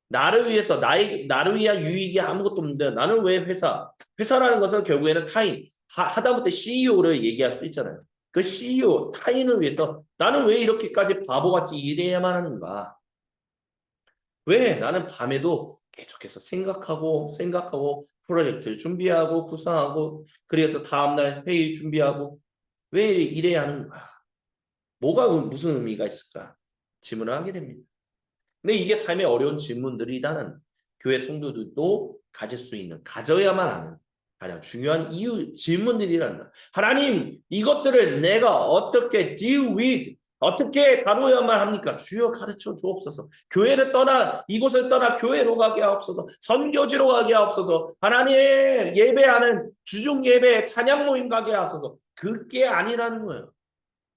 나를 위해서 나를 위한 유익이 아무것도 없는데 나는 왜 회사라는 것은 결국에는 타인 하다못해 CEO를 얘기할 수 있잖아요. 그 CEO 타인을 위해서 나는 왜 이렇게까지 바보같이 일해야만 하는가? 왜 나는 밤에도 계속해서 생각하고 프로젝트를 준비하고 구상하고 그래서 다음날 회의 준비하고 왜 이래야 하는가? 무슨 의미가 있을까? 질문을 하게 됩니다. 근데 이게 삶의 어려운 질문들이라는 교회 성도들도 가져야만 하는 가장 중요한 질문들이라는 거야. 하나님, 이것들을 내가 어떻게 deal with, 어떻게 다루어야만 합니까? 주여 가르쳐 주옵소서. 이곳을 떠나 교회로 가게 하옵소서. 선교지로 가게 하옵소서. 하나님, 예배하는 주중 예배 찬양 모임 가게 하옵소서. 그게 아니라는 거예요.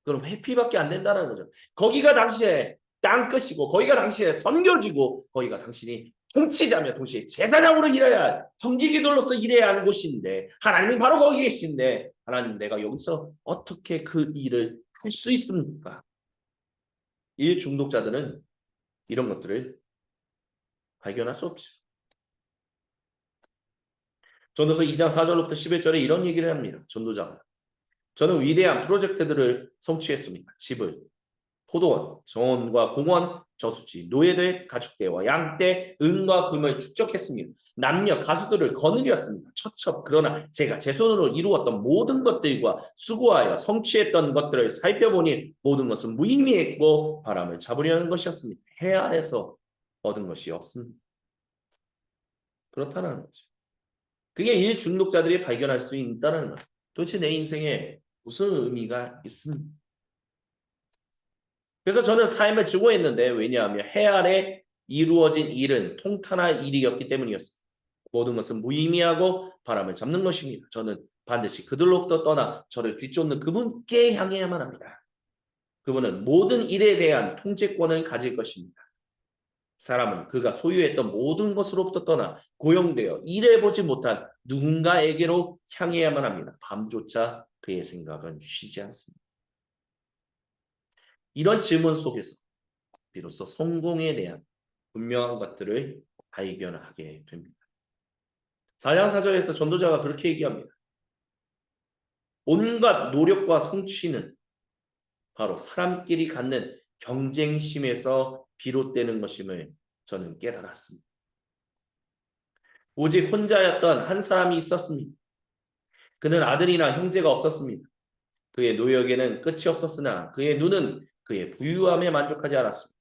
그럼 회피밖에 안 된다는 거죠. 거기가 당시에 땅끝이고 거기가 당시에 선교지고 거기가 당신이 통치자며 동시에 제사장으로 일해야 성지기도로서 일해야 하는 곳인데 하나님이 바로 거기 계신데 하나님 내가 여기서 어떻게 그 일을 할 수 있습니까? 일 중독자들은 이런 것들을 발견할 수 없죠. 전도서 2장 4절부터 11절에 이런 얘기를 합니다. 전도자가 저는 위대한 프로젝트들을 성취했습니다. 집을 포도원, 정원과 공원, 저수지, 노예들, 가축대와 양떼, 은과 금을 축적했습니다. 남녀 가수들을 거느렸습니다. 첩첩 그러나 제가 제 손으로 이루었던 모든 것들과 수고하여 성취했던 것들을 살펴보니 모든 것은 무의미했고 바람을 잡으려는 것이었습니다. 해 아래서 얻은 것이 없습니다. 그렇다는 거죠. 그게 일 중독자들이 발견할 수 있다는 거예요. 도대체 내 인생에 무슨 의미가 있습니까? 그래서 저는 삶을 증오했는데 왜냐하면 해 아래 이루어진 일은 통탄할 일이었기 때문이었습니다. 모든 것은 무의미하고 바람을 잡는 것입니다. 저는 반드시 그들로부터 떠나 저를 뒤쫓는 그분께 향해야만 합니다. 그분은 모든 일에 대한 통제권을 가질 것입니다. 사람은 그가 소유했던 모든 것으로부터 떠나 고용되어 일해보지 못한 누군가에게로 향해야만 합니다. 밤조차 그의 생각은 쉬지 않습니다. 이런 질문 속에서 비로소 성공에 대한 분명한 것들을 발견하게 됩니다. 4장 4절에서 전도자가 그렇게 얘기합니다. 온갖 노력과 성취는 바로 사람끼리 갖는 경쟁심에서 비롯되는 것임을 저는 깨달았습니다. 오직 혼자였던 한 사람이 있었습니다. 그는 아들이나 형제가 없었습니다. 그의 노역에는 끝이 없었으나 그의 눈은 그의 부유함에 만족하지 않았습니다.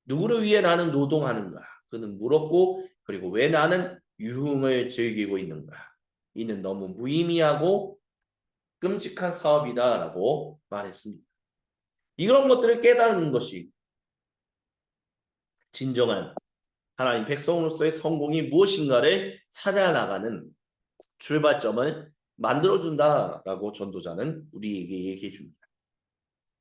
누구를 위해 나는 노동하는가? 그는 물었고 그리고 왜 나는 유흥을 즐기고 있는가? 이는 너무 무의미하고 끔찍한 사업이다라고 말했습니다. 이런 것들을 깨달은 것이 진정한 하나님 백성으로서의 성공이 무엇인가를 찾아나가는 출발점을 만들어준다라고 전도자는 우리에게 얘기해 줍니다.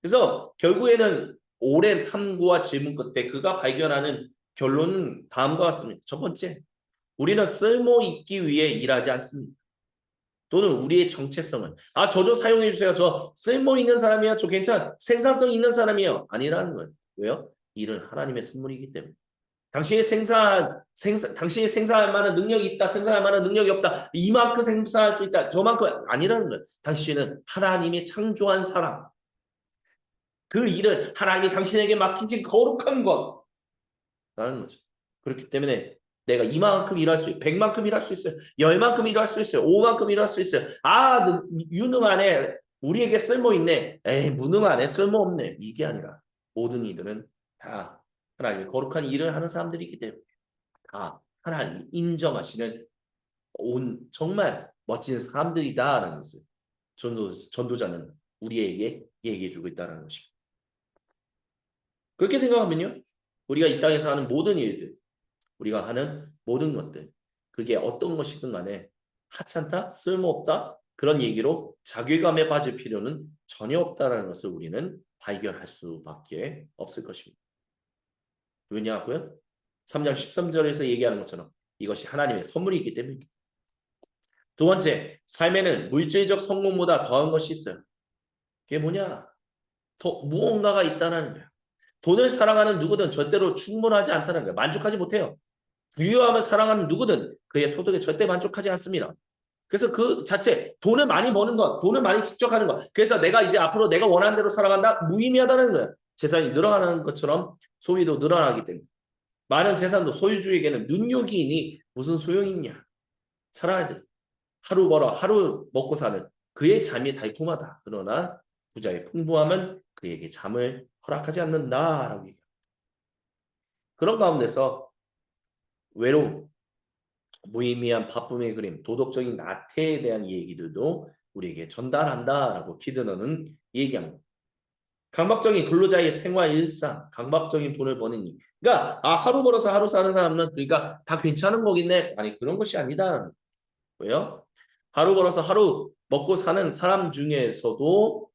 그래서 결국에는 오랜 탐구와 질문 끝에 그가 발견하는 결론은 다음과 같습니다. 첫 번째, 우리는 쓸모 있기 위해 일하지 않습니다. 또는 우리의 정체성은 저 좀 사용해 주세요. 저 쓸모 있는 사람이야. 저 괜찮아. 생산성 있는 사람이에요. 아니라는 거예요. 왜요? 일은 하나님의 선물이기 때문에. 당신이 생산할 만한 능력이 있다, 생산할 만한 능력이 없다, 이만큼 생산할 수 있다, 저만큼 아니라는 거예요. 당신은 하나님이 창조한 사람. 그 일은 하나님이 당신에게 맡기신 거룩한 것라는 거죠. 그렇기 때문에 내가 이만큼 일할 수 있어요. 100만큼 일할 수 있어요. 10만큼 일할 수 있어요. 5만큼 일할 수 있어요. 유능하네. 우리에게 쓸모있네. 에이, 무능하네. 쓸모없네. 이게 아니라 모든 이들은 다 하나님의 거룩한 일을 하는 사람들이기 때문에 다 하나님이 인정하시는 정말 멋진 사람들이다라는 것을 전도자는 우리에게 얘기해주고 있다는 것입니다. 그렇게 생각하면요. 우리가 이 땅에서 하는 모든 일들, 우리가 하는 모든 것들, 그게 어떤 것이든 간에 하찮다, 쓸모없다, 그런 얘기로 자괴감에 빠질 필요는 전혀 없다는 것을 우리는 발견할 수밖에 없을 것입니다. 왜냐고요? 3장 13절에서 얘기하는 것처럼 이것이 하나님의 선물이기 때문입니다. 두 번째, 삶에는 물질적 성공보다 더한 것이 있어요. 그게 뭐냐? 더 무언가가 있다는 거예요. 돈을 사랑하는 누구든 절대로 충분하지 않다는 거예요. 만족하지 못해요. 부유함을 사랑하는 누구든 그의 소득에 절대 만족하지 않습니다. 그래서 그 자체 돈을 많이 버는 것, 돈을 많이 축적하는 것. 그래서 내가 이제 앞으로 내가 원하는 대로 살아간다? 무의미하다는 거예요. 재산이 늘어나는 것처럼 소비도 늘어나기 때문에. 많은 재산도 소유주에게는 눈요기이니 무슨 소용이 있냐. 차라리 하루 벌어 하루 먹고 사는 그의 잠이 달콤하다. 그러나 부자의 풍부함은 그에게 잠을 허락하지 않는다라고 얘기합니다. 그런 가운데서 외로움, 무의미한 바쁨의 그림, 도덕적인 나태에 대한 얘기들도 우리에게 전달한다라고 키드너는 얘기합니다. 강박적인 근로자의 생활 일상, 강박적인 돈을 버는 일. 그러니까 하루 벌어서 하루 사는 사람은 그러니까 다 괜찮은 거겠네. 아니 그런 것이 아니다. 왜요? 하루 벌어서 하루 먹고 사는 사람 중에서도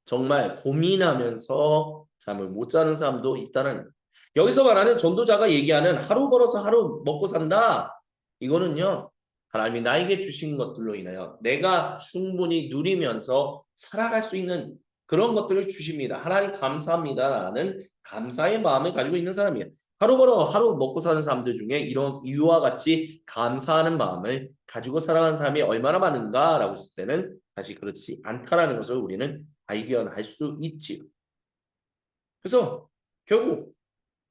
정말 고민하면서 잠을 못 자는 사람도 있다는 여기서 말하는 전도자가 얘기하는 하루 벌어서 하루 먹고 산다. 이거는요. 하나님이 나에게 주신 것들로 인하여 내가 충분히 누리면서 살아갈 수 있는 그런 것들을 주십니다. 하나님 감사합니다라는 감사의 마음을 가지고 있는 사람이에요. 하루 벌어 하루 먹고 사는 사람들 중에 이와 같이 감사하는 마음을 가지고 살아가는 사람이 얼마나 많은가라고 했을 때는 사실 그렇지 않다라는 것을 우리는 발견할 수 있지. 그래서 결국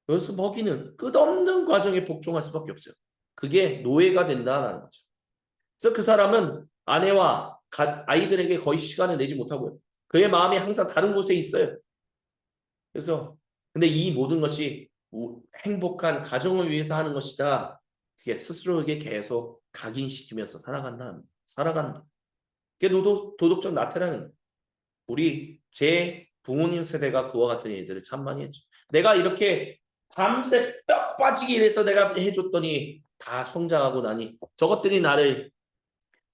여기서 먹이는 끝없는 과정에 복종할 수밖에 없어요. 그게 노예가 된다는 거죠. 그래서 그 사람은 아내와 아이들에게 거의 시간을 내지 못하고요. 그의 마음이 항상 다른 곳에 있어요. 그래서 근데 이 모든 것이 행복한 가정을 위해서 하는 것이다. 그게 스스로에게 계속 각인시키면서 살아간다. 그게 도덕적 나태라는 우리 제 부모님 세대가 그와 같은 일들을 참 많이 했죠. 내가 이렇게 밤새 뼈 빠지게 일해서 내가 해줬더니 다 성장하고 나니 저것들이 나를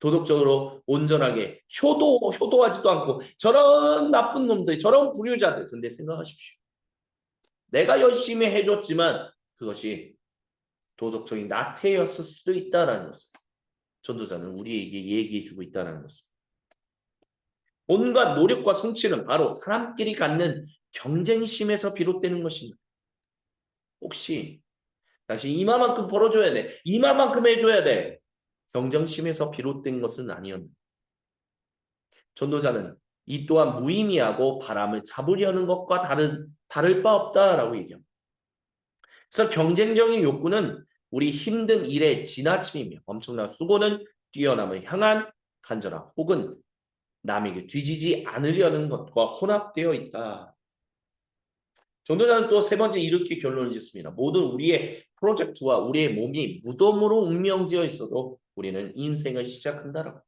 도덕적으로 온전하게 효도하지도 않고 저런 나쁜 놈들, 저런 불효자들. 근데 생각하십시오. 내가 열심히 해줬지만 그것이 도덕적인 나태였을 수도 있다라는 것을 전도자는 우리에게 얘기해주고 있다는 것을. 온갖 노력과 성취는 바로 사람끼리 갖는 경쟁심에서 비롯되는 것입니다. 혹시 당신 이마만큼 벌어줘야 돼. 이마만큼 해줘야 돼. 경쟁심에서 비롯된 것은 아니었는데 전도자는 이 또한 무의미하고 바람을 잡으려는 것과 다를 바 없다라고 얘기합니다. 그래서 경쟁적인 욕구는 우리 힘든 일의 지나침이며 엄청난 수고는 뛰어남을 향한 간절함 혹은 남에게 뒤지지 않으려는 것과 혼합되어 있다. 전도자는 또 세 번째 이렇게 결론을 짓습니다. 모든 우리의 프로젝트와 우리의 몸이 무덤으로 운명지어 있어도 우리는 인생을 시작한다라고.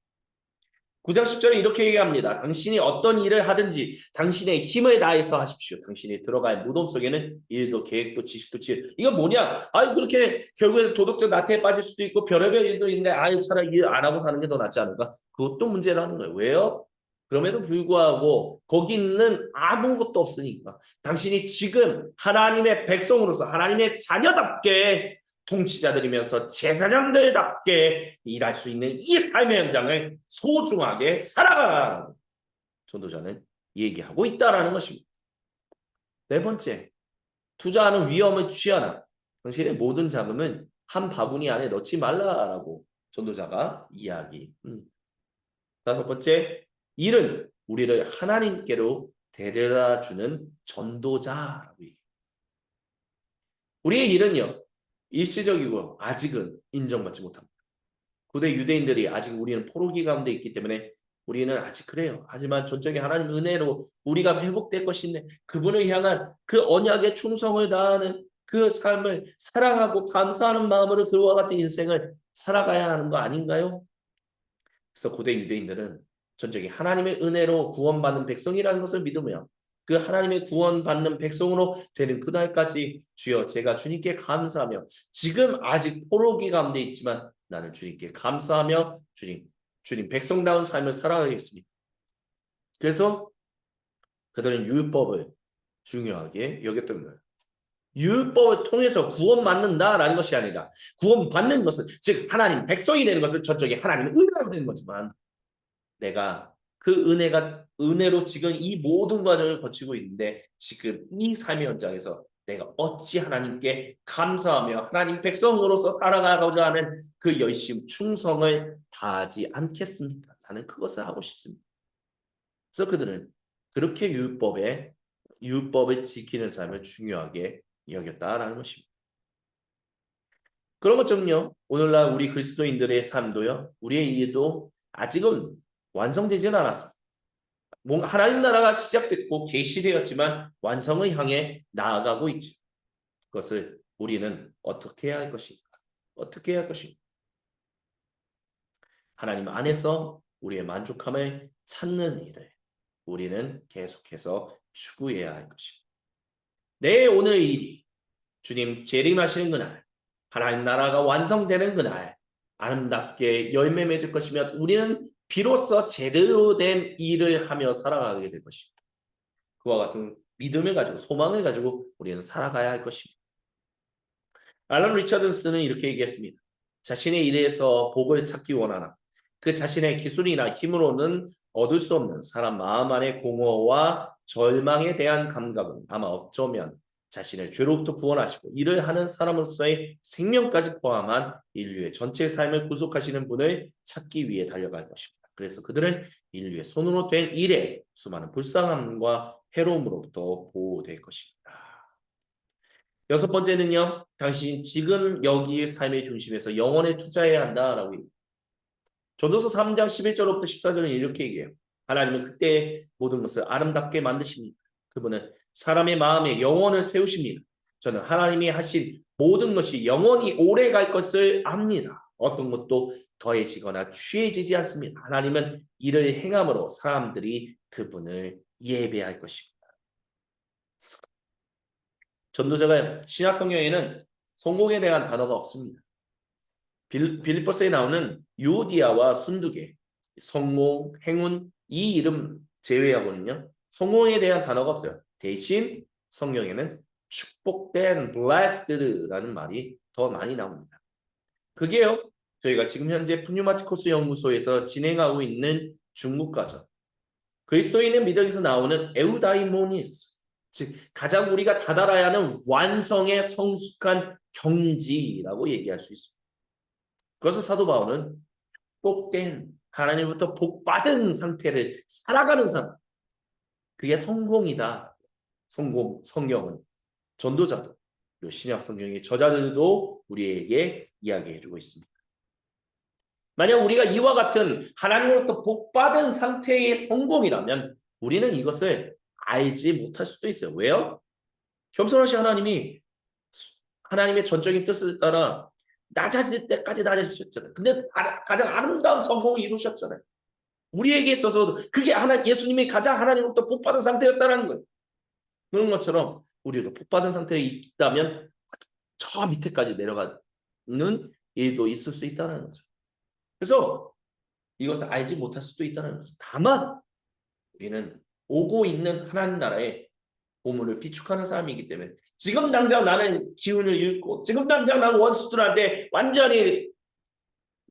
9장 10절에 이렇게 얘기합니다. 당신이 어떤 일을 하든지 당신의 힘을 다해서 하십시오. 당신이 들어갈 무덤 속에는 일도 계획도 지식도 지혜. 이건 뭐냐? 아유 그렇게 결국에 도덕적 나태에 빠질 수도 있고 별의별 일도 있는데 아유 차라리 일 안 하고 사는 게 더 낫지 않을까? 그것도 문제라는 거예요. 왜요? 그럼에도 불구하고 거기 있는 아무것도 없으니까 당신이 지금 하나님의 백성으로서 하나님의 자녀답게 통치자들이면서 제사장들답게 일할 수 있는 이 삶의 현장을 소중하게 살아가라는 전도자는 얘기하고 있다라는 것입니다. 네 번째, 투자하는 위험을 취하나 당신의 모든 자금은 한 바구니 안에 넣지 말라라고 전도자가 이야기. 다섯 번째, 일은 우리를 하나님께로 데려다 주는 전도자라고 얘기해요. 우리의 일은요. 일시적이고 아직은 인정받지 못합니다. 고대 유대인들이 아직 우리는 포로기 가운데 있기 때문에 우리는 아직 그래요. 하지만 전적인 하나님 은혜로 우리가 회복될 것인데 그분을 향한 그 언약의 충성을 다하는 그 삶을 사랑하고 감사하는 마음으로 그와 같은 인생을 살아가야 하는 거 아닌가요? 그래서 고대 유대인들은 전적인 하나님의 은혜로 구원받는 백성이라는 것을 믿으며 그 하나님의 구원받는 백성으로 되는 그날까지 주여 제가 주님께 감사하며 지금 아직 포로기 가운데 있지만 나는 주님께 감사하며 주님 백성다운 삶을 살아가겠습니다. 그래서 그들은 율법을 중요하게 여겼던 거예요. 율법을 통해서 구원받는다라는 것이 아니라 구원받는 것은 즉 하나님 백성이 되는 것은 저쪽에 하나님의 은혜가 되는 거지만 내가 그 은혜로 지금 이 모든 과정을 거치고 있는데 지금 이 삶의 현장에서 내가 어찌 하나님께 감사하며 하나님 백성으로서 살아가고자 하는 그 열심, 충성을 다하지 않겠습니까? 나는 그것을 하고 싶습니다. 그래서 그들은 그렇게 율법을 지키는 삶을 중요하게 여겼다라는 것입니다. 그런 것처럼요. 오늘날 우리 그리스도인들의 삶도요. 우리의 일도 아직은 완성되지는 않았습니다. 뭔가 하나님 나라가 시작됐고 계시되었지만 완성을 향해 나아가고 있죠. 그것을 우리는 어떻게 해야 할 것인가? 어떻게 해야 할 것인가? 하나님 안에서 우리의 만족함을 찾는 일을 우리는 계속해서 추구해야 할 것입니다. 내 오늘 일이 주님 재림하시는 그날, 하나님 나라가 완성되는 그날 아름답게 열매 맺을 것이며 우리는 비로소 제대로 된 일을 하며 살아가게 될 것입니다. 그와 같은 믿음을 가지고 소망을 가지고 우리는 살아가야 할 것입니다. 알런 리처드슨은 이렇게 얘기했습니다. 자신의 일에서 복을 찾기 원하나 그 자신의 기술이나 힘으로는 얻을 수 없는 사람 마음 안의 공허와 절망에 대한 감각은 아마 어쩌면 자신을 죄로부터 구원하시고 일을 하는 사람으로서의 생명까지 포함한 인류의 전체 삶을 구속하시는 분을 찾기 위해 달려갈 것입니다. 그래서 그들은 인류의 손으로 된 일에 수많은 불쌍함과 해로움으로부터 보호될 것입니다. 여섯 번째는요. 당신 지금 여기의 삶의 중심에서 영혼에 투자해야 한다라고 얘기해요. 전도서 3장 11절부터 14절은 이렇게 얘기해요. 하나님은 그때 모든 것을 아름답게 만드십니다. 그분은 사람의 마음에 영혼을 세우십니다. 저는 하나님이 하신 모든 것이 영원히 오래 갈 것을 압니다. 어떤 것도 더해지거나 취해지지 않습니다. 하나님은 이를 행함으로 사람들이 그분을 예배할 것입니다. 전도자가 신약 성경에는 성공에 대한 단어가 없습니다. 빌립보서에 나오는 유오디아와 순두계, 성공, 행운 이 이름 제외하고는요. 성공에 대한 단어가 없어요. 대신 성경에는 축복된 blessed라는 말이 더 많이 나옵니다. 그게요. 저희가 지금 현재 푸뉴마티코스 연구소에서 진행하고 있는 중국 과정. 그리스도인의 믿음에서 나오는 에우다이모니스, 즉 가장 우리가 다다라야 하는 완성의 성숙한 경지라고 얘기할 수 있습니다. 그래서 사도 바울은 복된 하나님부터 복받은 상태를 살아가는 사람, 그게 성공이다. 성경은 전도자도 신약 성경의 저자들도 우리에게 이야기해주고 있습니다. 만약 우리가 이와 같은 하나님으로부터 복받은 상태의 성공이라면 우리는 이것을 알지 못할 수도 있어요. 왜요? 겸손하신 하나님이 하나님의 전적인 뜻을 따라 낮아질 때까지 낮아지셨잖아요. 근데 가장 아름다운 성공을 이루셨잖아요. 우리에게 있어서 그게 예수님이 가장 하나님으로부터 복받은 상태였다는 거예요. 그런 것처럼 우리도 복받은 상태에 있다면 저 밑에까지 내려가는 일도 있을 수 있다는 거죠. 그래서 이것을 알지 못할 수도 있다는 거죠. 다만 우리는 오고 있는 하나님 나라의 보물을 비축하는 사람이기 때문에 지금 당장 나는 기운을 잃고 지금 당장 나는 원수들한테 완전히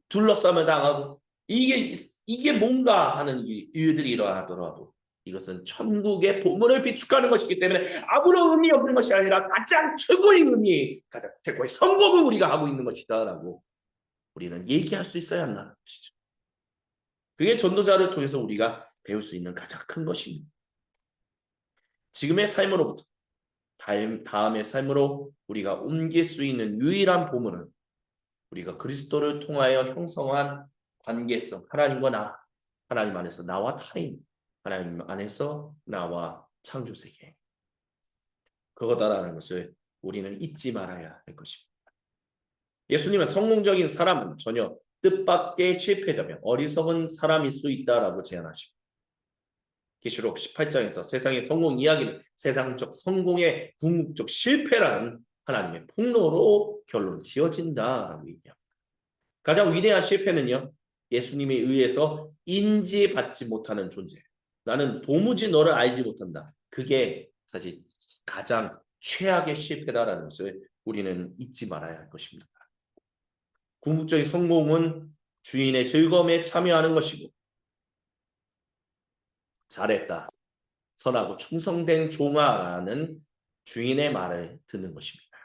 둘러싸며 당하고 이게 뭔가 하는 일들이 일어나더라도 이것은 천국의 보물을 비축하는 것이기 때문에 아무런 의미 없는 것이 아니라 가장 최고의 의미, 가장 최고의 성공을 우리가 하고 있는 것이다라고 우리는 얘기할 수 있어야 한다는 것이죠. 그게 전도자를 통해서 우리가 배울 수 있는 가장 큰 것입니다. 지금의 삶으로부터 다음의 삶으로 우리가 옮길 수 있는 유일한 보물은 우리가 그리스도를 통하여 형성한 관계성, 하나님과 나, 하나님 안에서 나와 타인, 하나님 안에서 나와 창조세계. 그거다라는 것을 우리는 잊지 말아야 할 것입니다. 예수님은 성공적인 사람은 전혀 뜻밖의 실패자며 어리석은 사람일 수 있다라고 제안하십니다. 계시록 18장에서 세상의 성공 이야기는 세상적 성공의 궁극적 실패라는 하나님의 폭로로 결론 지어진다라고 얘기합니다. 가장 위대한 실패는요. 예수님에 의해서 인지받지 못하는 존재. 나는 도무지 너를 알지 못한다. 그게 사실 가장 최악의 실패다라는 것을 우리는 잊지 말아야 할 것입니다. 궁극적인 성공은 주인의 즐거움에 참여하는 것이고 잘했다. 선하고 충성된 종아라는 주인의 말을 듣는 것입니다.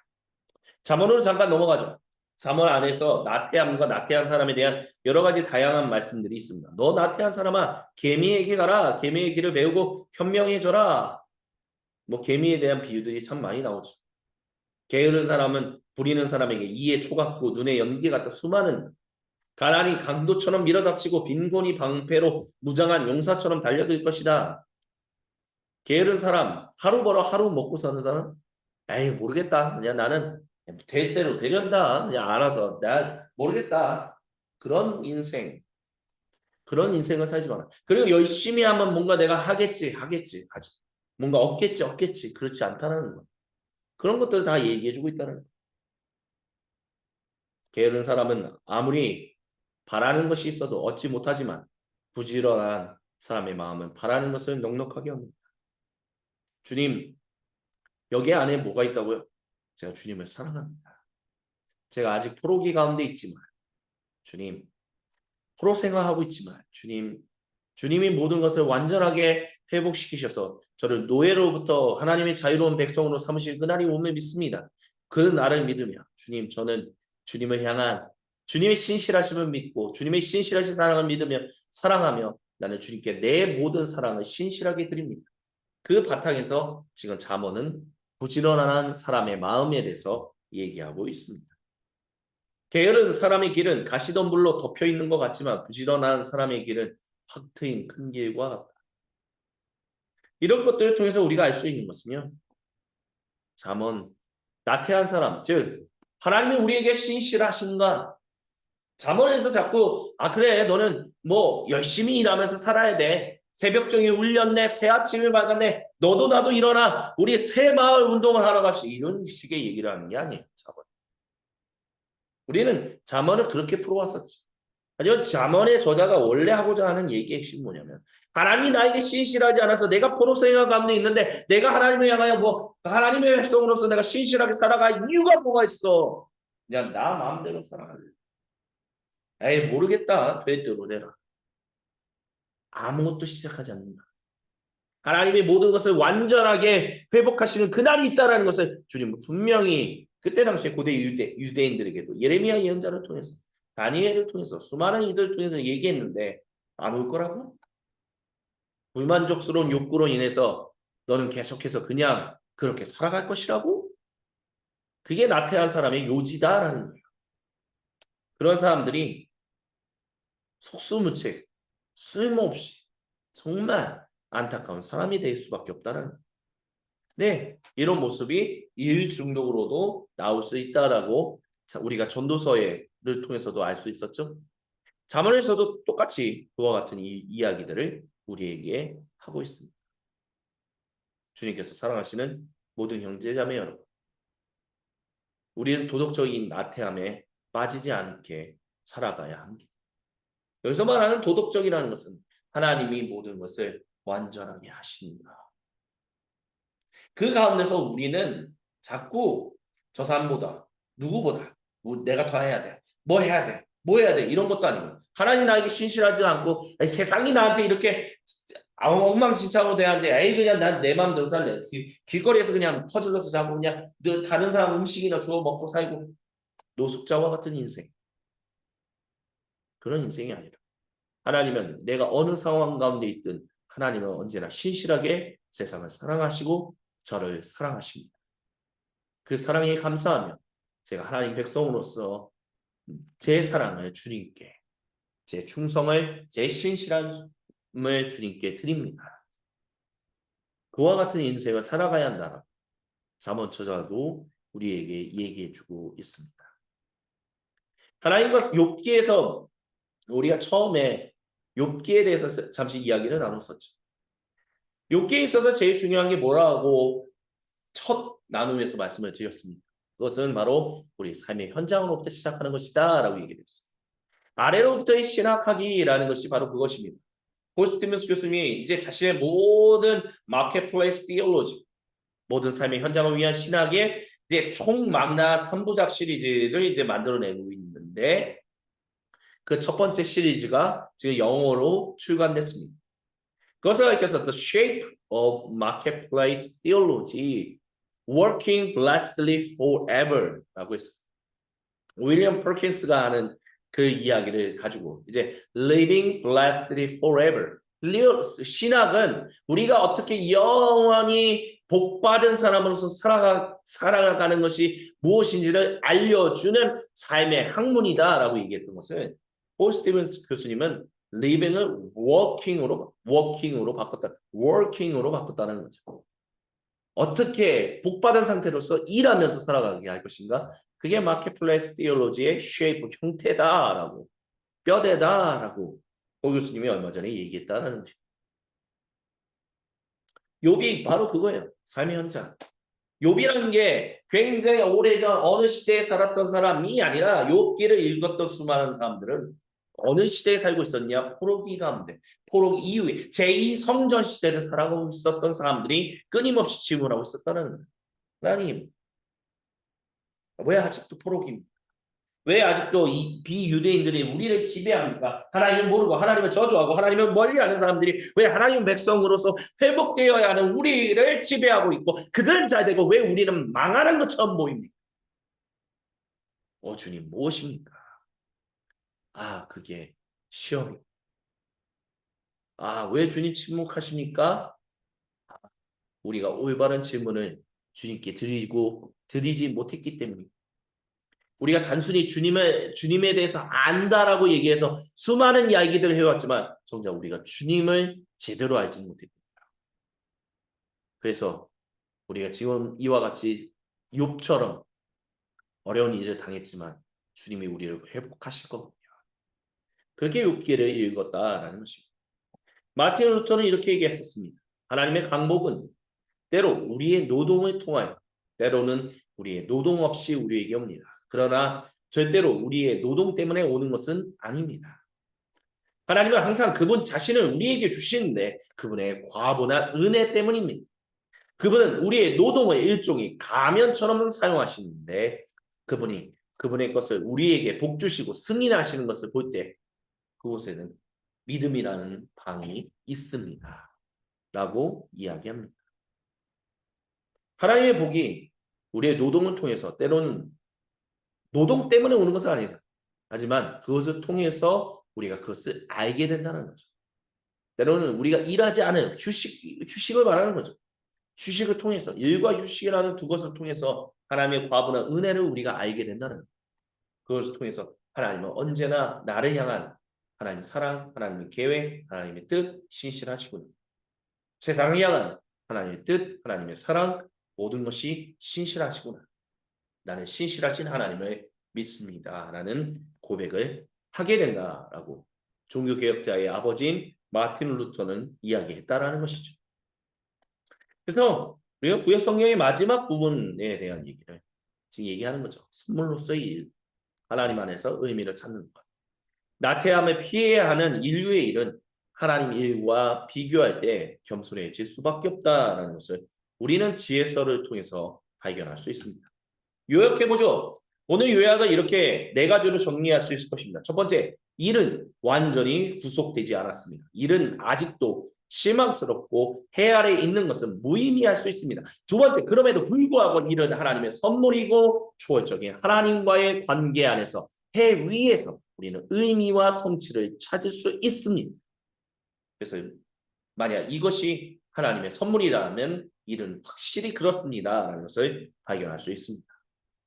잠언으로 잠깐 넘어가죠. 잠언 안에서 나태함과 나태한 사람에 대한 여러 가지 다양한 말씀들이 있습니다. 너 나태한 사람아 개미에게 가라. 개미의 길을 배우고 현명해져라. 뭐 개미에 대한 비유들이 참 많이 나오죠. 게으른 사람은 부리는 사람에게 이에 초갑고 눈에 연기 같다. 수많은 가난이 강도처럼 밀어닥치고 빈곤이 방패로 무장한 용사처럼 달려들 것이다. 게으른 사람, 하루 벌어 하루 먹고 사는 사람? 에이 모르겠다. 그냥 나는 될 대로 되련다. 그냥 알아서 내가 모르겠다. 그런 인생을 살지 마라. 그리고 열심히 하면 뭔가 내가 하겠지. 하지. 뭔가 얻겠지. 그렇지 않다는 거. 그런 것들 다 얘기해주고 있다는 거. 게으른 사람은 아무리 바라는 것이 있어도 얻지 못하지만 부지런한 사람의 마음은 바라는 것을 넉넉하게 합니다. 주님, 여기 안에 뭐가 있다고요? 제가 주님을 사랑합니다. 제가 아직 포로기 가운데 있지만 주님, 포로 생활하고 있지만 주님이 모든 것을 완전하게 회복시키셔서 저를 노예로부터 하나님의 자유로운 백성으로 삼으실 그날이 오늘 믿습니다. 그 날을 믿으며 주님, 저는 주님을 향한 주님의 신실하심을 믿고 주님의 신실하신 사랑을 믿으며 사랑하며 나는 주님께 내 모든 사랑을 신실하게 드립니다. 그 바탕에서 지금 잠언은 부지런한 사람의 마음에 대해서 얘기하고 있습니다. 게으른 사람의 길은 가시덤불로 덮여 있는 것 같지만 부지런한 사람의 길은 확 트인 큰 길과 같다. 이런 것들을 통해서 우리가 알 수 있는 것은요. 잠언, 나태한 사람, 즉 하나님이 우리에게 신실하신가? 잠언에서 자꾸 그래 너는 뭐 열심히 일하면서 살아야 돼. 새벽종이 울렸네. 새 아침이 밝았네. 너도 나도 일어나. 우리 새 마을 운동을 하러 갑시다. 이런 식의 얘기를 하는 게 아니에요. 잠언. 우리는 잠언을 그렇게 풀어왔었지. 하지만 잠언의 저자가 원래 하고자 하는 얘기의 핵심이 뭐냐면 하나님이 나에게 신실하지 않아서 내가 포로생활 가운데 있는데 내가 하나님을 향하여 뭐 하나님의 백성으로서 내가 신실하게 살아갈 이유가 뭐가 있어. 그냥 나 마음대로 살아갈래. 에이 모르겠다. 되대로 되라. 아무것도 시작하지 않는다. 하나님이 모든 것을 완전하게 회복하시는 그날이 있다라는 것을 주님은 분명히 그때 당시에 고대 유대인들에게도 예레미야 예언자를 통해서 다니엘을 통해서 수많은 이들을 통해서 얘기했는데 안 올 거라고? 불만족스러운 욕구로 인해서 너는 계속해서 그냥 그렇게 살아갈 것이라고? 그게 나태한 사람의 요지다라는 거예요. 그런 사람들이 속수무책, 쓸모없이 정말 안타까운 사람이 될 수밖에 없다는 거예요. 네, 이런 모습이 일 중독으로도 나올 수 있다라고 우리가 전도서를 통해서도 알 수 있었죠. 잠언에서도 똑같이 그와 같은 이 이야기들을 우리에게 하고 있습니다. 주님께서 사랑하시는 모든 형제자매 여러분, 우리는 도덕적인 나태함에 빠지지 않게 살아가야 합니다. 여기서 말하는 도덕적이라는 것은 하나님이 모든 것을 완전하게 하신다. 그 가운데서 우리는 자꾸 저 사람보다 누구보다 뭐 내가 더 해야 돼. 뭐 해야 돼. 뭐 해야 돼. 이런 것도 아니고 하나님 나에게 신실하지 않고 아니, 세상이 나한테 이렇게 엉망진창으로 대하는데 에이 그냥 난 내 마음대로 살래. 길거리에서 그냥 퍼질러서 자고 그냥 다른 사람 음식이나 주워 먹고 살고 노숙자와 같은 인생. 그런 인생이 아니라 하나님은 내가 어느 상황 가운데 있든 하나님은 언제나 신실하게 세상을 사랑하시고 저를 사랑하십니다. 그 사랑에 감사하며 제가 하나님 백성으로서 제 사랑을 주님께, 제 충성을, 제 신실함을 주님께 드립니다. 그와 같은 인생을 살아가야 한다. 잠언 저자도 우리에게 얘기해주고 있습니다. 하나님과 욥기에서 우리가 처음에 욥기에 대해서 잠시 이야기를 나눴었죠. 욥기에 있어서 제일 중요한 게 뭐라고 첫 나눔에서 말씀을 드렸습니다. 그것은 바로 우리 삶의 현장으로부터 시작하는 것이다 라고 얘기를 했습니다. 아래로부터의 신학하기라는 것이 바로 그것입니다. 폴스티문스 교수님이 이제 자신의 모든 마켓플레이스 티올로지, 모든 삶의 현장을 위한 신학의 이제 총망라 3부작 시리즈를 이제 만들어내고 있는데 그 첫 번째 시리즈가 지금 영어로 출간됐습니다. 그것을 읽혀서 The Shape of Marketplace Theology Working Blessedly Forever 라고 했어요. 윌리엄 퍼킨스가 하는 그 이야기를 가지고 이제 Living Blessedly Forever 신학은 우리가 어떻게 영원히 복받은 사람으로서 살아가는 것이 무엇인지를 알려주는 삶의 학문이다라고 얘기했던 것을 폴 스티븐스 교수님은 living을 working으로 바꿨다는 거죠. 어떻게 복받은 상태로서 일하면서 살아가게 할 것인가? 그게 마켓플레이스 티올로지의 쉐이프 형태다라고 뼈대다라고 오 교수님이 얼마 전에 얘기했다는 거죠. 욥이 바로 그거예요. 삶의 현장. 욥이라는 게 굉장히 오래전 어느 시대에 살았던 사람이 아니라 욥기를 읽었던 수많은 사람들은 어느 시대에 살고 있었냐? 포로기 가운데, 포로기 이후에 제2성전 시대를 살아가고 있었던 사람들이 끊임없이 질문하고 있었다는 거예요. 하나님, 왜 아직도 포로기입니까? 왜 아직도 이 비유대인들이 우리를 지배합니까? 하나님을 모르고 하나님을 저주하고 하나님을 멀리하는 사람들이 왜 하나님 백성으로서 회복되어야 하는 우리를 지배하고 있고 그들은 잘 되고 왜 우리는 망하는 것처럼 보입니까? 주님 무엇입니까? 그게 시험이고. 왜 주님 침묵하십니까? 우리가 올바른 질문을 주님께 드리지 못했기 때문입니다. 우리가 단순히 주님에 대해서 안다라고 얘기해서 수많은 이야기들을 해왔지만 정작 우리가 주님을 제대로 알지 못했습니다. 그래서 우리가 지금 이와 같이 욥처럼 어려운 일을 당했지만 주님이 우리를 회복하실 거거든요. 그렇게 욥기를 읽었다라는 것입니다. 마틴 루터는 이렇게 얘기했었습니다. 하나님의 강복은 때로 우리의 노동을 통하여, 때로는 우리의 노동 없이 우리에게 옵니다. 그러나 절대로 우리의 노동 때문에 오는 것은 아닙니다. 하나님은 항상 그분 자신을 우리에게 주시는데 그분의 과보나 은혜 때문입니다. 그분은 우리의 노동을 일종의 가면처럼 사용하시는데 그분의 것을 우리에게 복 주시고 승인하시는 것을 볼 때 그곳에는 믿음이라는 방이 있습니다. 라고 이야기합니다. 하나님의 복이 우리의 노동을 통해서 때로는 노동 때문에 오는 것은 아니다. 하지만 그것을 통해서 우리가 그것을 알게 된다는 거죠. 때로는 우리가 일하지 않은 휴식을 말하는 거죠. 휴식을 통해서 일과 휴식이라는 두 것을 통해서 하나님의 과분한 은혜를 우리가 알게 된다는 거죠. 그것을 통해서 하나님은 언제나 나를 향한 하나님의 사랑, 하나님의 계획, 하나님의 뜻 신실하시구나. 세상을 향한 하나님의 뜻, 하나님의 사랑 모든 것이 신실하시구나. 나는 신실하신 하나님을 믿습니다. 라는 고백을 하게 된다라고 종교개혁자의 아버지인 마틴 루터는 이야기했다라는 것이죠. 그래서 우리가 구약 성경의 마지막 부분에 대한 얘기를 지금 얘기하는 거죠. 선물로서의 일, 하나님 안에서 의미를 찾는 것. 나태함을 피해야 하는 인류의 일은 하나님 일과 비교할 때 겸손해질 수밖에 없다라는 것을 우리는 지혜서를 통해서 발견할 수 있습니다. 요약해보죠. 오늘 요약은 이렇게 네 가지로 정리할 수 있을 것입니다. 첫 번째, 일은 완전히 구속되지 않았습니다. 일은 아직도 실망스럽고 해 아래 있는 것은 무의미할 수 있습니다. 두 번째, 그럼에도 불구하고 일은 하나님의 선물이고 초월적인 하나님과의 관계 안에서 해 위에서 우리는 의미와 성취를 찾을 수 있습니다. 그래서 만약 이것이 하나님의 선물이라면 일은 확실히 그렇습니다라는 것을 발견할 수 있습니다.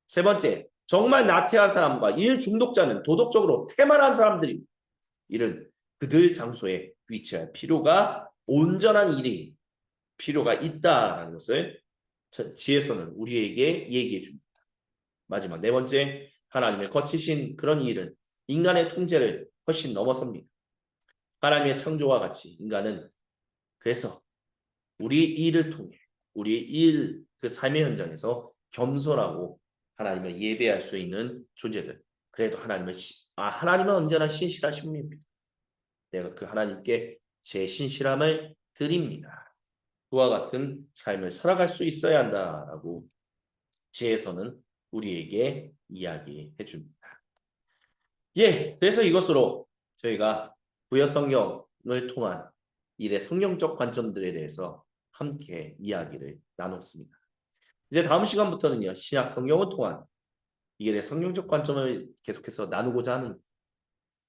세 번째, 정말 나태한 사람과 일 중독자는 도덕적으로 태만한 사람들입니다. 이는 그들 장소에 위치할 필요가 온전한 일이 필요가 있다라는 것을 지혜서는 우리에게 얘기해 줍니다. 마지막 네 번째, 하나님의 거치신 그런 일은 인간의 통제를 훨씬 넘어섭니다. 하나님의 창조와 같이 인간은 그래서 우리 일을 통해 우리의 일, 그 삶의 현장에서 겸손하고 하나님을 예배할 수 있는 존재들. 그래도 하나님은 언제나 신실하신 분입니다. 내가 그 하나님께 제 신실함을 드립니다. 그와 같은 삶을 살아갈 수 있어야 한다라고 지혜서는 우리에게 이야기해 줍니다. 예, 그래서 이것으로 저희가 구약 성경을 통한 일의 성경적 관점들에 대해서 함께 이야기를 나눴습니다. 이제 다음 시간부터는요, 신약 성경을 통한 이게 성경적 관점을 계속해서 나누고자 하는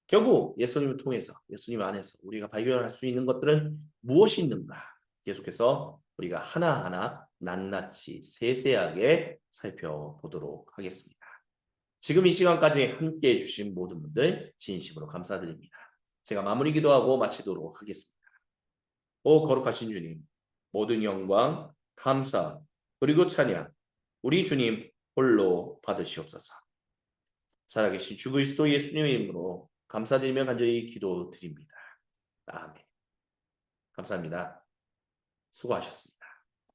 결국 예수님을 통해서 예수님 안에서 우리가 발견할 수 있는 것들은 무엇이 있는가 계속해서 우리가 하나하나 낱낱이 세세하게 살펴보도록 하겠습니다. 지금 이 시간까지 함께해 주신 모든 분들 진심으로 감사드립니다. 제가 마무리 기도하고 마치도록 하겠습니다. 오 거룩하신 주님, 모든 영광, 감사, 그리고 찬양 우리 주님 홀로 받으시옵소서. 살아계신 주 그리스도 예수님의 이름으로 감사드리며 간절히 기도드립니다. 아멘. 감사합니다. 수고하셨습니다.